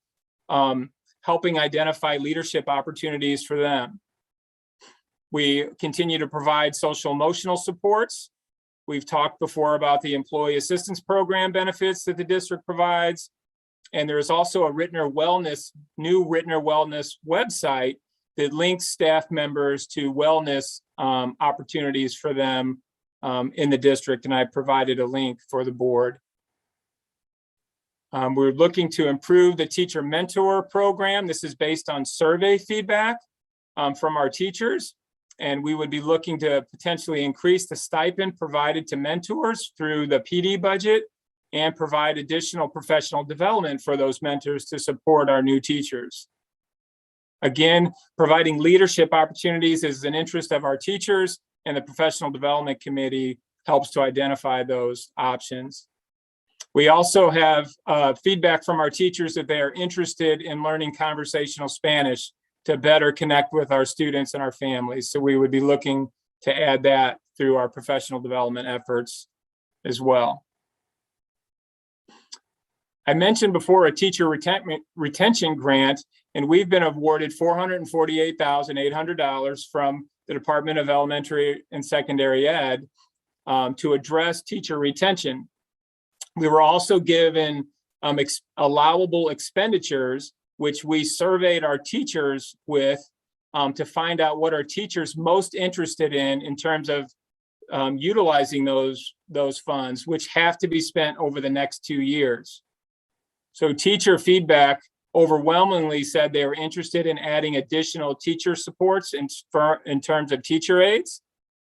helping identify leadership opportunities for them. We continue to provide social emotional supports. We've talked before about the employee assistance program benefits that the district provides. And there is also a new Ritenour Wellness website that links staff members to wellness opportunities for them in the district. And I provided a link for the board. We're looking to improve the teacher mentor program. This is based on survey feedback from our teachers. And we would be looking to potentially increase the stipend provided to mentors through the PD budget and provide additional professional development for those mentors to support our new teachers. Again, providing leadership opportunities is an interest of our teachers, and the Professional Development Committee helps to identify those options. We also have feedback from our teachers that they are interested in learning conversational Spanish to better connect with our students and our families. So we would be looking to add that through our professional development efforts as well. I mentioned before a teacher retention grant, and we've been awarded $448,800 from the Department of Elementary and Secondary Ed to address teacher retention. We were also given allowable expenditures, which we surveyed our teachers with to find out what our teachers most interested in terms of utilizing those funds, which have to be spent over the next 2 years. So teacher feedback overwhelmingly said they were interested in adding additional teacher supports in terms of teacher aides,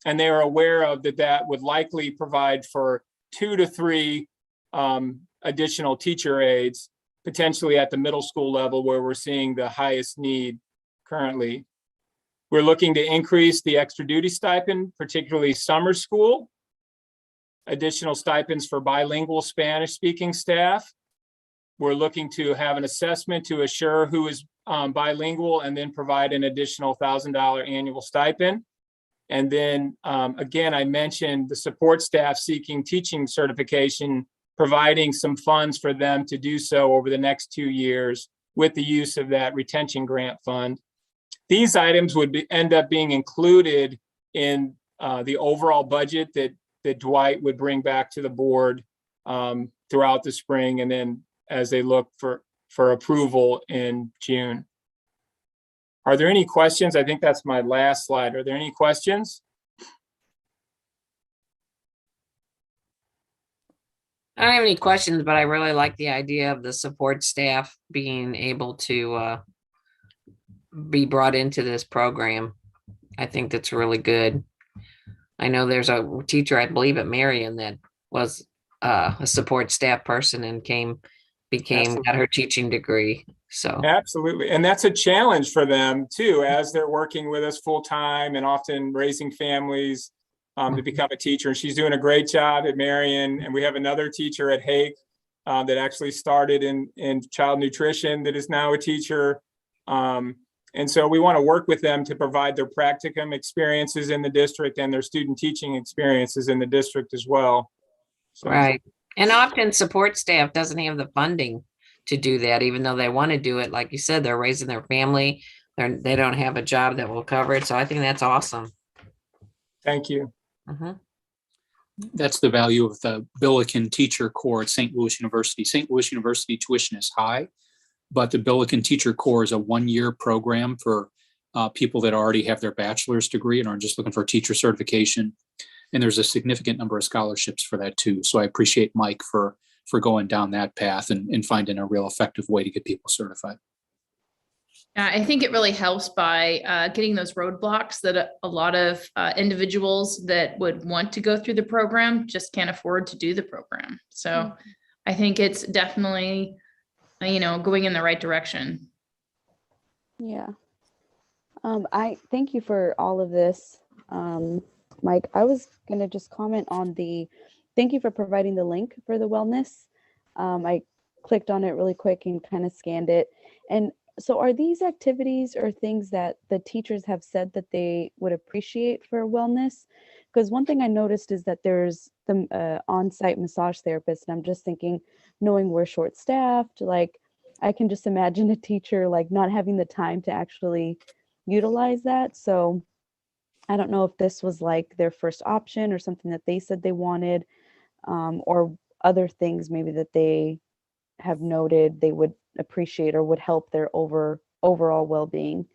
and they were aware of that would likely provide for 2 to 3 additional teacher aides, potentially at the middle school level where we're seeing the highest need currently. We're looking to increase the extra duty stipend, particularly summer school, additional stipends for bilingual Spanish speaking staff. We're looking to have an assessment to assure who is bilingual and then provide an additional $1,000 annual stipend. And then again, I mentioned the support staff seeking teaching certification, providing some funds for them to do so over the next 2 years with the use of that retention grant fund. These items would end up being included in the overall budget that Dwight would bring back to the board throughout the spring, and then as they look for approval in June. Are there any questions? I think that's my last slide. Are there any questions? I don't have any questions, but I really like the idea of the support staff being able to be brought into this program. I think that's really good. I know there's a teacher, I believe at Marion, that was a support staff person and got her teaching degree. So Absolutely. And that's a challenge for them too, as they're working with us full time and often raising families to become a teacher. And she's doing a great job at Marion. And we have another teacher at Hague that actually started in child nutrition that is now a teacher. And so we want to work with them to provide their practicum experiences in the district and their student teaching experiences in the district as well. So. Right. And often support staff doesn't have the funding to do that, even though they want to do it. Like you said, they're raising their family. They don't have a job that will cover it. So I think that's awesome. Thank you. That's the value of the Billiken Teacher Corps at St. Louis University. St. Louis University tuition is high, but the Billiken Teacher Corps is a 1-year program for people that already have their bachelor's degree and are just looking for teacher certification. And there's a significant number of scholarships for that too. So I appreciate Mike for going down that path and finding a real effective way to get people certified. I think it really helps by getting those roadblocks that a lot of individuals that would want to go through the program just can't afford to do the program. So I think it's definitely, going in the right direction. Yeah. I thank you for all of this. Mike, I was going to just comment on thank you for providing the link for the wellness. I clicked on it really quick and kind of scanned it. And so are these activities or things that the teachers have said that they would appreciate for wellness? Because one thing I noticed is that there's the on-site massage therapist, and I'm just thinking, knowing we're short-staffed, like I can just imagine a teacher like not having the time to actually utilize that. So I don't know if this was like their first option or something that they said they wanted, or other things maybe that they have noted they would appreciate or would help their overall well-being.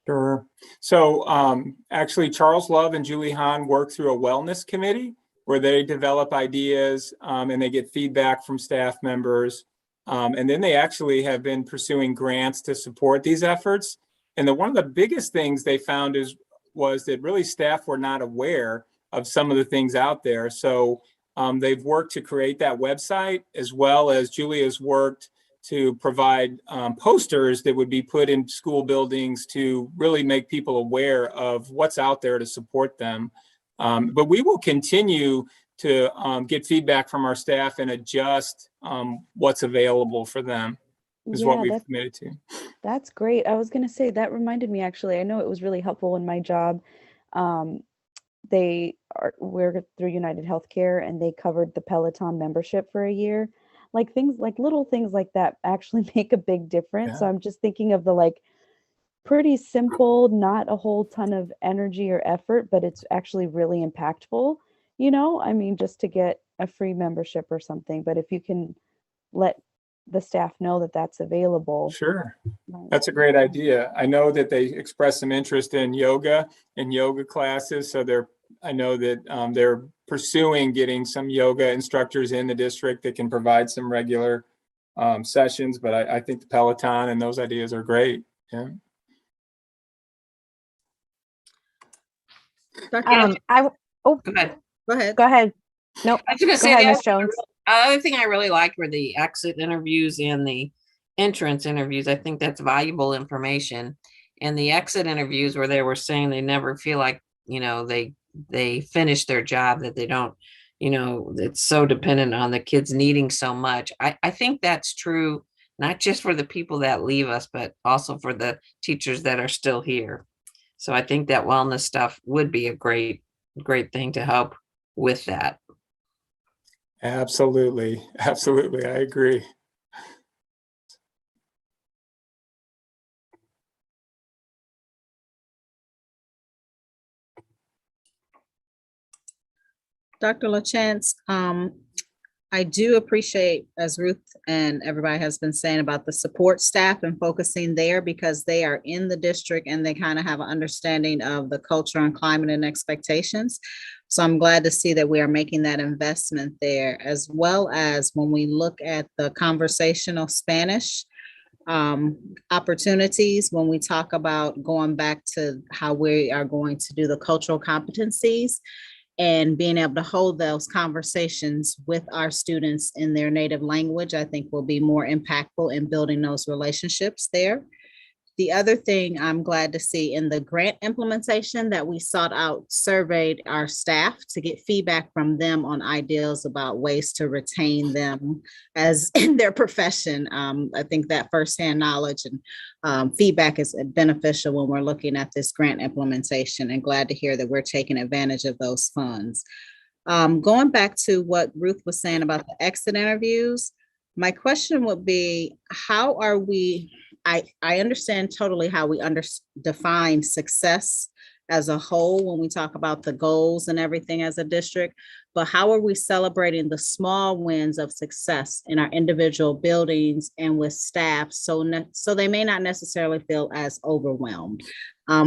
Sure. So actually, Charles Love and Julie Hahn work through a wellness committee where they develop ideas and they get feedback from staff members. And then they actually have been pursuing grants to support these efforts. And one of the biggest things they found was that really staff were not aware of some of the things out there. So they've worked to create that website, as well as Julie has worked to provide posters that would be put in school buildings to really make people aware of what's out there to support them. But we will continue to get feedback from our staff and adjust what's available for them is what we've committed to. That's great. I was going to say that reminded me, actually, I know it was really helpful in my job. We're through United Healthcare, and they covered the Peloton membership for a year. Like things like little things like that actually make a big difference. So I'm just thinking of the like pretty simple, not a whole ton of energy or effort, but it's actually really impactful. I mean, just to get a free membership or something. But if you can let the staff know that that's available. Sure. That's a great idea. I know that they expressed some interest in yoga and yoga classes. So I know that they're pursuing getting some yoga instructors in the district that can provide some regular sessions. But I think the Peloton and those ideas are great. Yeah. Go ahead. Go ahead. Go ahead. Nope. I was going to say, ahead, the Ms. Jones. other thing I really liked were the exit interviews and the entrance interviews. I think that's valuable information. And the exit interviews where they were saying they never feel like, they finish their job, that they don't, it's so dependent on the kids needing so much. I think that's true, not just for the people that leave us, but also for the teachers that are still here. So I think that wellness stuff would be a great thing to help with that. Absolutely. Absolutely. I agree. Dr. LaChance, I do appreciate, as Ruth and everybody has been saying, about the support staff and focusing there, because they are in the district and they kind of have an understanding of the culture and climate and expectations. So I'm glad to see that we are making that investment there, as well as when we look at the conversational Spanish opportunities, when we talk about going back to how we are going to do the cultural competencies, and being able to hold those conversations with our students in their native language, I think will be more impactful in building those relationships there. The other thing I'm glad to see in the grant implementation that we sought out, surveyed our staff to get feedback from them on ideas about ways to retain them as in their profession. I think that firsthand knowledge and feedback is beneficial when we're looking at this grant implementation, and glad to hear that we're taking advantage of those funds. Going back to what Ruth was saying about the exit interviews, my question would be, how are we, I understand totally how we define success as a whole when we talk about the goals and everything as a district, but how are we celebrating the small wins of success in our individual buildings and with staff so they may not necessarily feel as overwhelmed?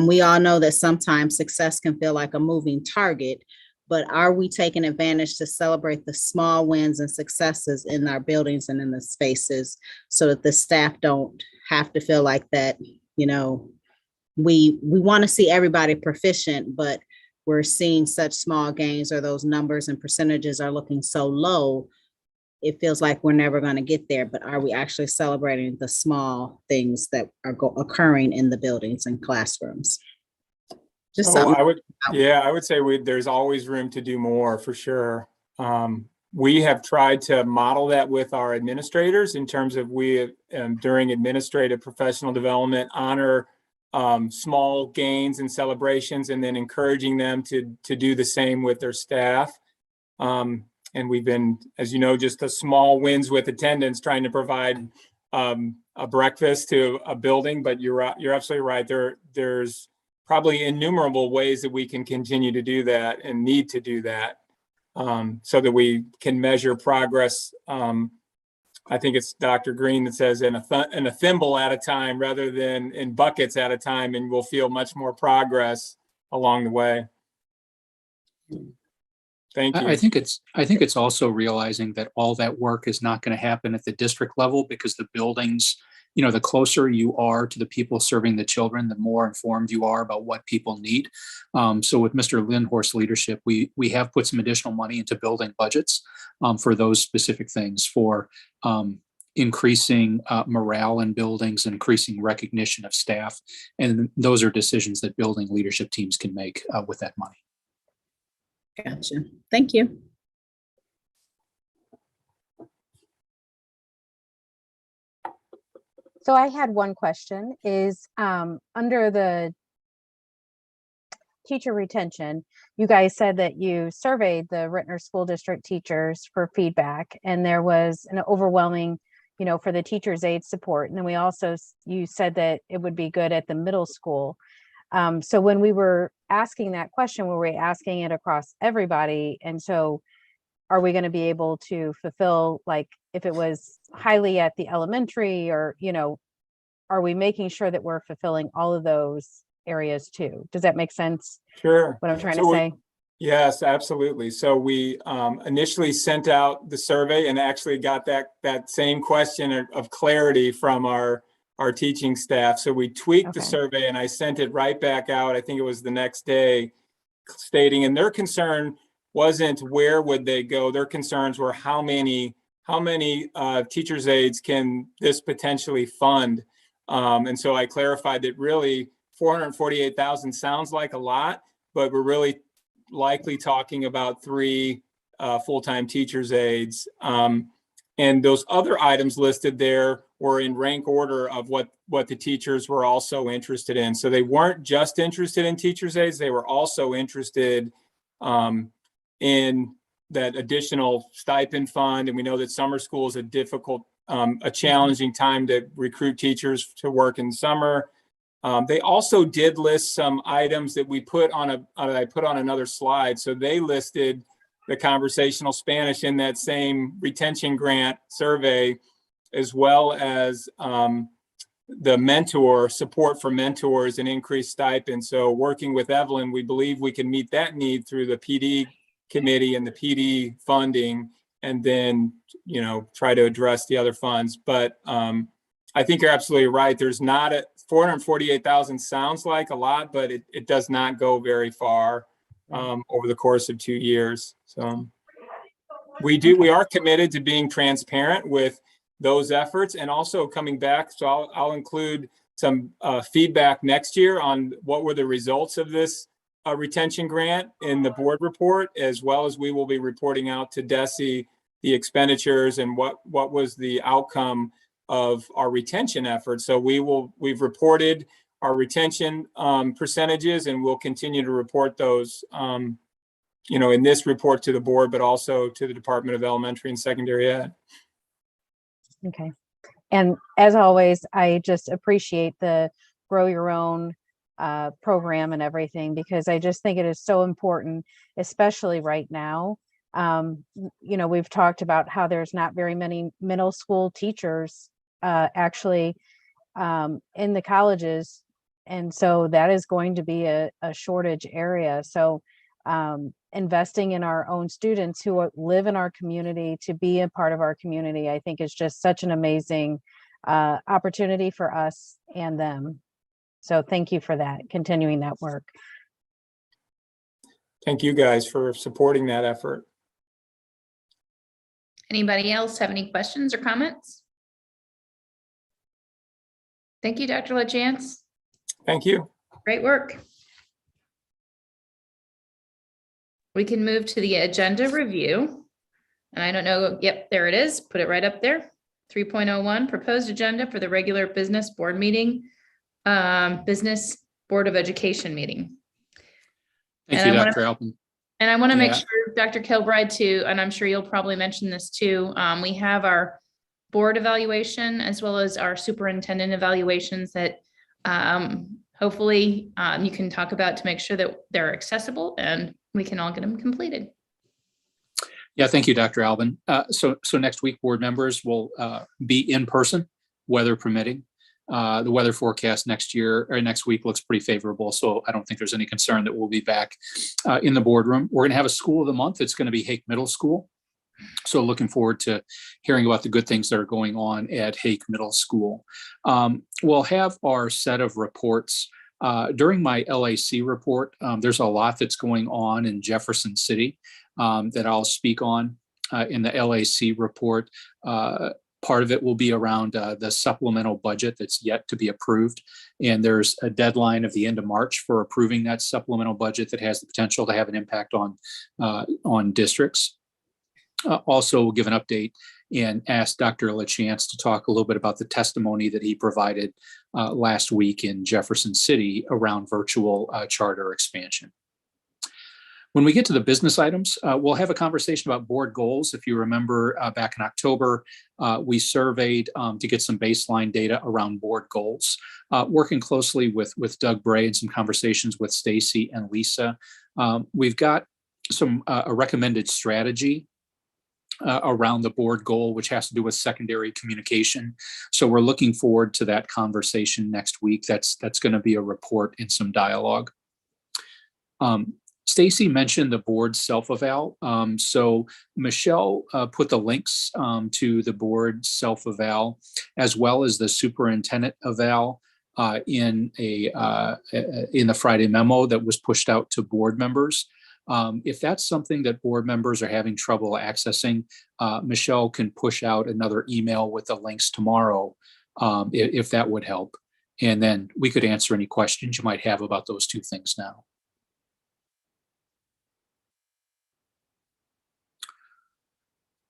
We all know that sometimes success can feel like a moving target, but are we taking advantage to celebrate the small wins and successes in our buildings and in the spaces so that the staff don't have to feel like that, we want to see everybody proficient, but we're seeing such small gains, or those numbers and percentages are looking so low, it feels like we're never going to get there. But are we actually celebrating the small things that are occurring in the buildings and classrooms? Just I would say there's always room to do more, for sure. We have tried to model that with our administrators in terms of during administrative professional development, honor small gains and celebrations, and then encouraging them to do the same with their staff. And we've been, as you know, just a small wins with attendance, trying to provide a breakfast to a building. But you're absolutely right. There's probably innumerable ways that we can continue to do that and need to do that, so that we can measure progress. I think it's Dr. Green that says in a thimble at a time rather than in buckets at a time, and we'll feel much more progress along the way. Thank you. I think it's also realizing that all that work is not going to happen at the district level, because the buildings, the closer you are to the people serving the children, the more informed you are about what people need. So with Mr. Lindhorst's leadership, we have put some additional money into building budgets for those specific things, for increasing morale in buildings, increasing recognition of staff. And those are decisions that building leadership teams can make with that money. Gotcha. Thank you. So I had one question is under the teacher retention, you guys said that you surveyed the Ritenour School District teachers for feedback, and there was an overwhelming, for the teachers' aid support. And then you said that it would be good at the middle school. So when we were asking that question, were we asking it across everybody? And so are we going to be able to fulfill, like, if it was highly at the elementary, or, are we making sure that we're fulfilling all of those areas too? Does that make sense? Sure. What I'm trying to say? Yes, absolutely. So we initially sent out the survey and actually got that same question of clarity from our teaching staff. So we tweaked the survey and I sent it right back out. I think it was the next day, stating, and their concern wasn't where would they go. Their concerns were how many teachers' aides can this potentially fund. And so I clarified that really 448,000 sounds like a lot, but we're really likely talking about 3 full-time teachers' aides. And those other items listed there were in rank order of what the teachers were also interested in. So they weren't just interested in teachers' aides, they were also interested in that additional stipend fund. And we know that summer school is a challenging time to recruit teachers to work in summer. They also did list some items that I put on another slide. So they listed the conversational Spanish in that same retention grant survey, as well as the mentor support for mentors and increased stipend. So working with Evelyn, we believe we can meet that need through the PD committee and the PD funding, and then, try to address the other funds. But I think you're absolutely right. There's not 448,000 sounds like a lot, but it does not go very far over the course of 2 years. So we are committed to being transparent with those efforts and also coming back. So I'll include some feedback next year on what were the results of this retention grant in the board report, as well as we will be reporting out to DESE the expenditures and what was the outcome of our retention efforts. So we've reported our retention percentages, and we'll continue to report those, in this report to the board, but also to the Department of Elementary and Secondary Ed. Okay. And as always, I just appreciate the Grow Your Own program and everything, because I just think it is so important, especially right now. We've talked about how there's not very many middle school teachers actually in the colleges. And so that is going to be a shortage area. So investing in our own students who live in our community to be a part of our community, I think is just such an amazing opportunity for us and them. So thank you for that, continuing that work. Thank you guys for supporting that effort. Anybody else have any questions or comments? Thank you, Dr. LaChance. Thank you. Great work. We can move to the agenda review. And I don't know, yep, there it is. Put it right up there. 3.01, proposed agenda for the regular business board meeting, business board of education meeting. Thank you, Dr. Alpin. And I want to make sure, Dr. Kilbride, too, and I'm sure you'll probably mention this too, we have our board evaluation as well as our superintendent evaluations that hopefully you can talk about to make sure that they're accessible and we can all get them completed. Yeah, thank you, Dr. Alvin. So next week, board members will be in person, weather permitting. The weather forecast next week looks pretty favorable, so I don't think there's any concern that we'll be back in the boardroom. We're going to have a school of the month. It's going to be Hake Middle School. So looking forward to hearing about the good things that are going on at Hake Middle School. We'll have our set of reports. During my LAC report, there's a lot that's going on in Jefferson City that I'll speak on in the LAC report. Part of it will be around the supplemental budget that's yet to be approved. And there's a deadline of the end of March for approving that supplemental budget that has the potential to have an impact on districts. Also, we'll give an update and ask Dr. LaChance to talk a little bit about the testimony that he provided last week in Jefferson City around virtual charter expansion. When we get to the business items, we'll have a conversation about board goals. If you remember back in October, we surveyed to get some baseline data around board goals, working closely with Doug Bray and some conversations with Stacy and Lisa. We've got a recommended strategy around the board goal, which has to do with secondary communication. So we're looking forward to that conversation next week. That's going to be a report and some dialogue. Stacy mentioned the board self-eval. So Michelle put the links to the board self-eval as well as the superintendent eval in the Friday memo that was pushed out to board members. If that's something that board members are having trouble accessing, Michelle can push out another email with the links tomorrow, if that would help. And then we could answer any questions you might have about those two things now.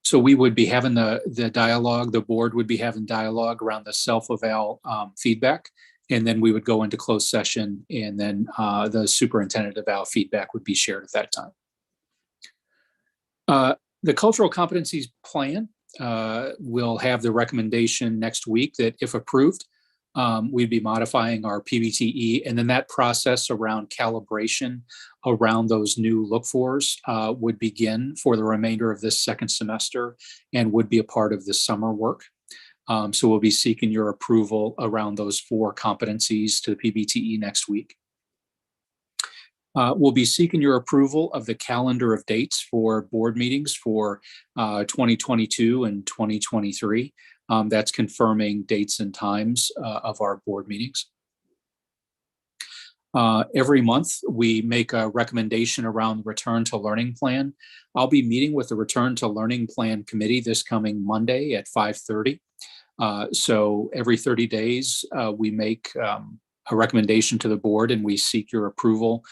So we would be having the dialogue, the board would be having dialogue around the self-eval feedback. And then we would go into closed session, and then the superintendent eval feedback would be shared at that time. The cultural competencies plan will have the recommendation next week that if approved, we'd be modifying our PBTE, and then that process around calibration around those new look-fors would begin for the remainder of this second semester and would be a part of the summer work. So we'll be seeking your approval around those 4 competencies to the PBTE next week. We'll be seeking your approval of the calendar of dates for board meetings for 2022 and 2023. That's confirming dates and times of our board meetings. Every month, we make a recommendation around the Return to Learning Plan. I'll be meeting with the Return to Learning Plan Committee this coming Monday at 5:30. So every 30 days, we make a recommendation to the board and we seek your approval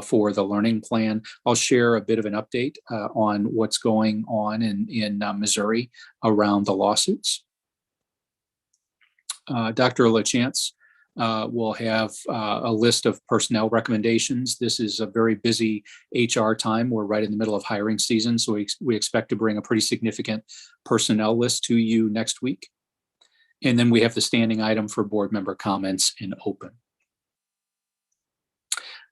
for the learning plan. I'll share a bit of an update on what's going on in Missouri around the lawsuits. Dr. LaChance will have a list of personnel recommendations. This is a very busy HR time. We're right in the middle of hiring season, so we expect to bring a pretty significant personnel list to you next week. And then we have the standing item for board member comments in open.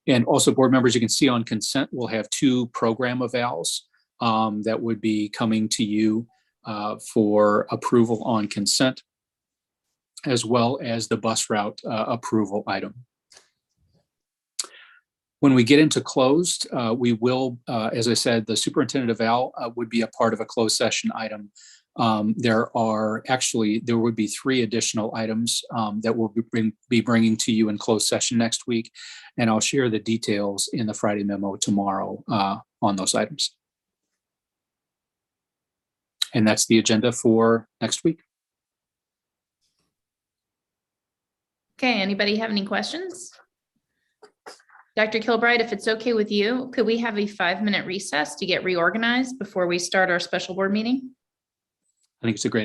And also, board members, you can see on consent, we'll have 2 program evals that would be coming to you for approval on consent, as well as the bus route approval item. When we get into closed, we will, as I said, the superintendent eval would be a part of a closed session item. There would be 3 additional items that we'll be bringing to you in closed session next week, and I'll share the details in the Friday memo tomorrow on those items. And that's the agenda for next week. Okay, anybody have any questions? Dr. Kilbride, if it's okay with you, could we have a 5-minute recess to get reorganized before we start our special board meeting? I think it's a great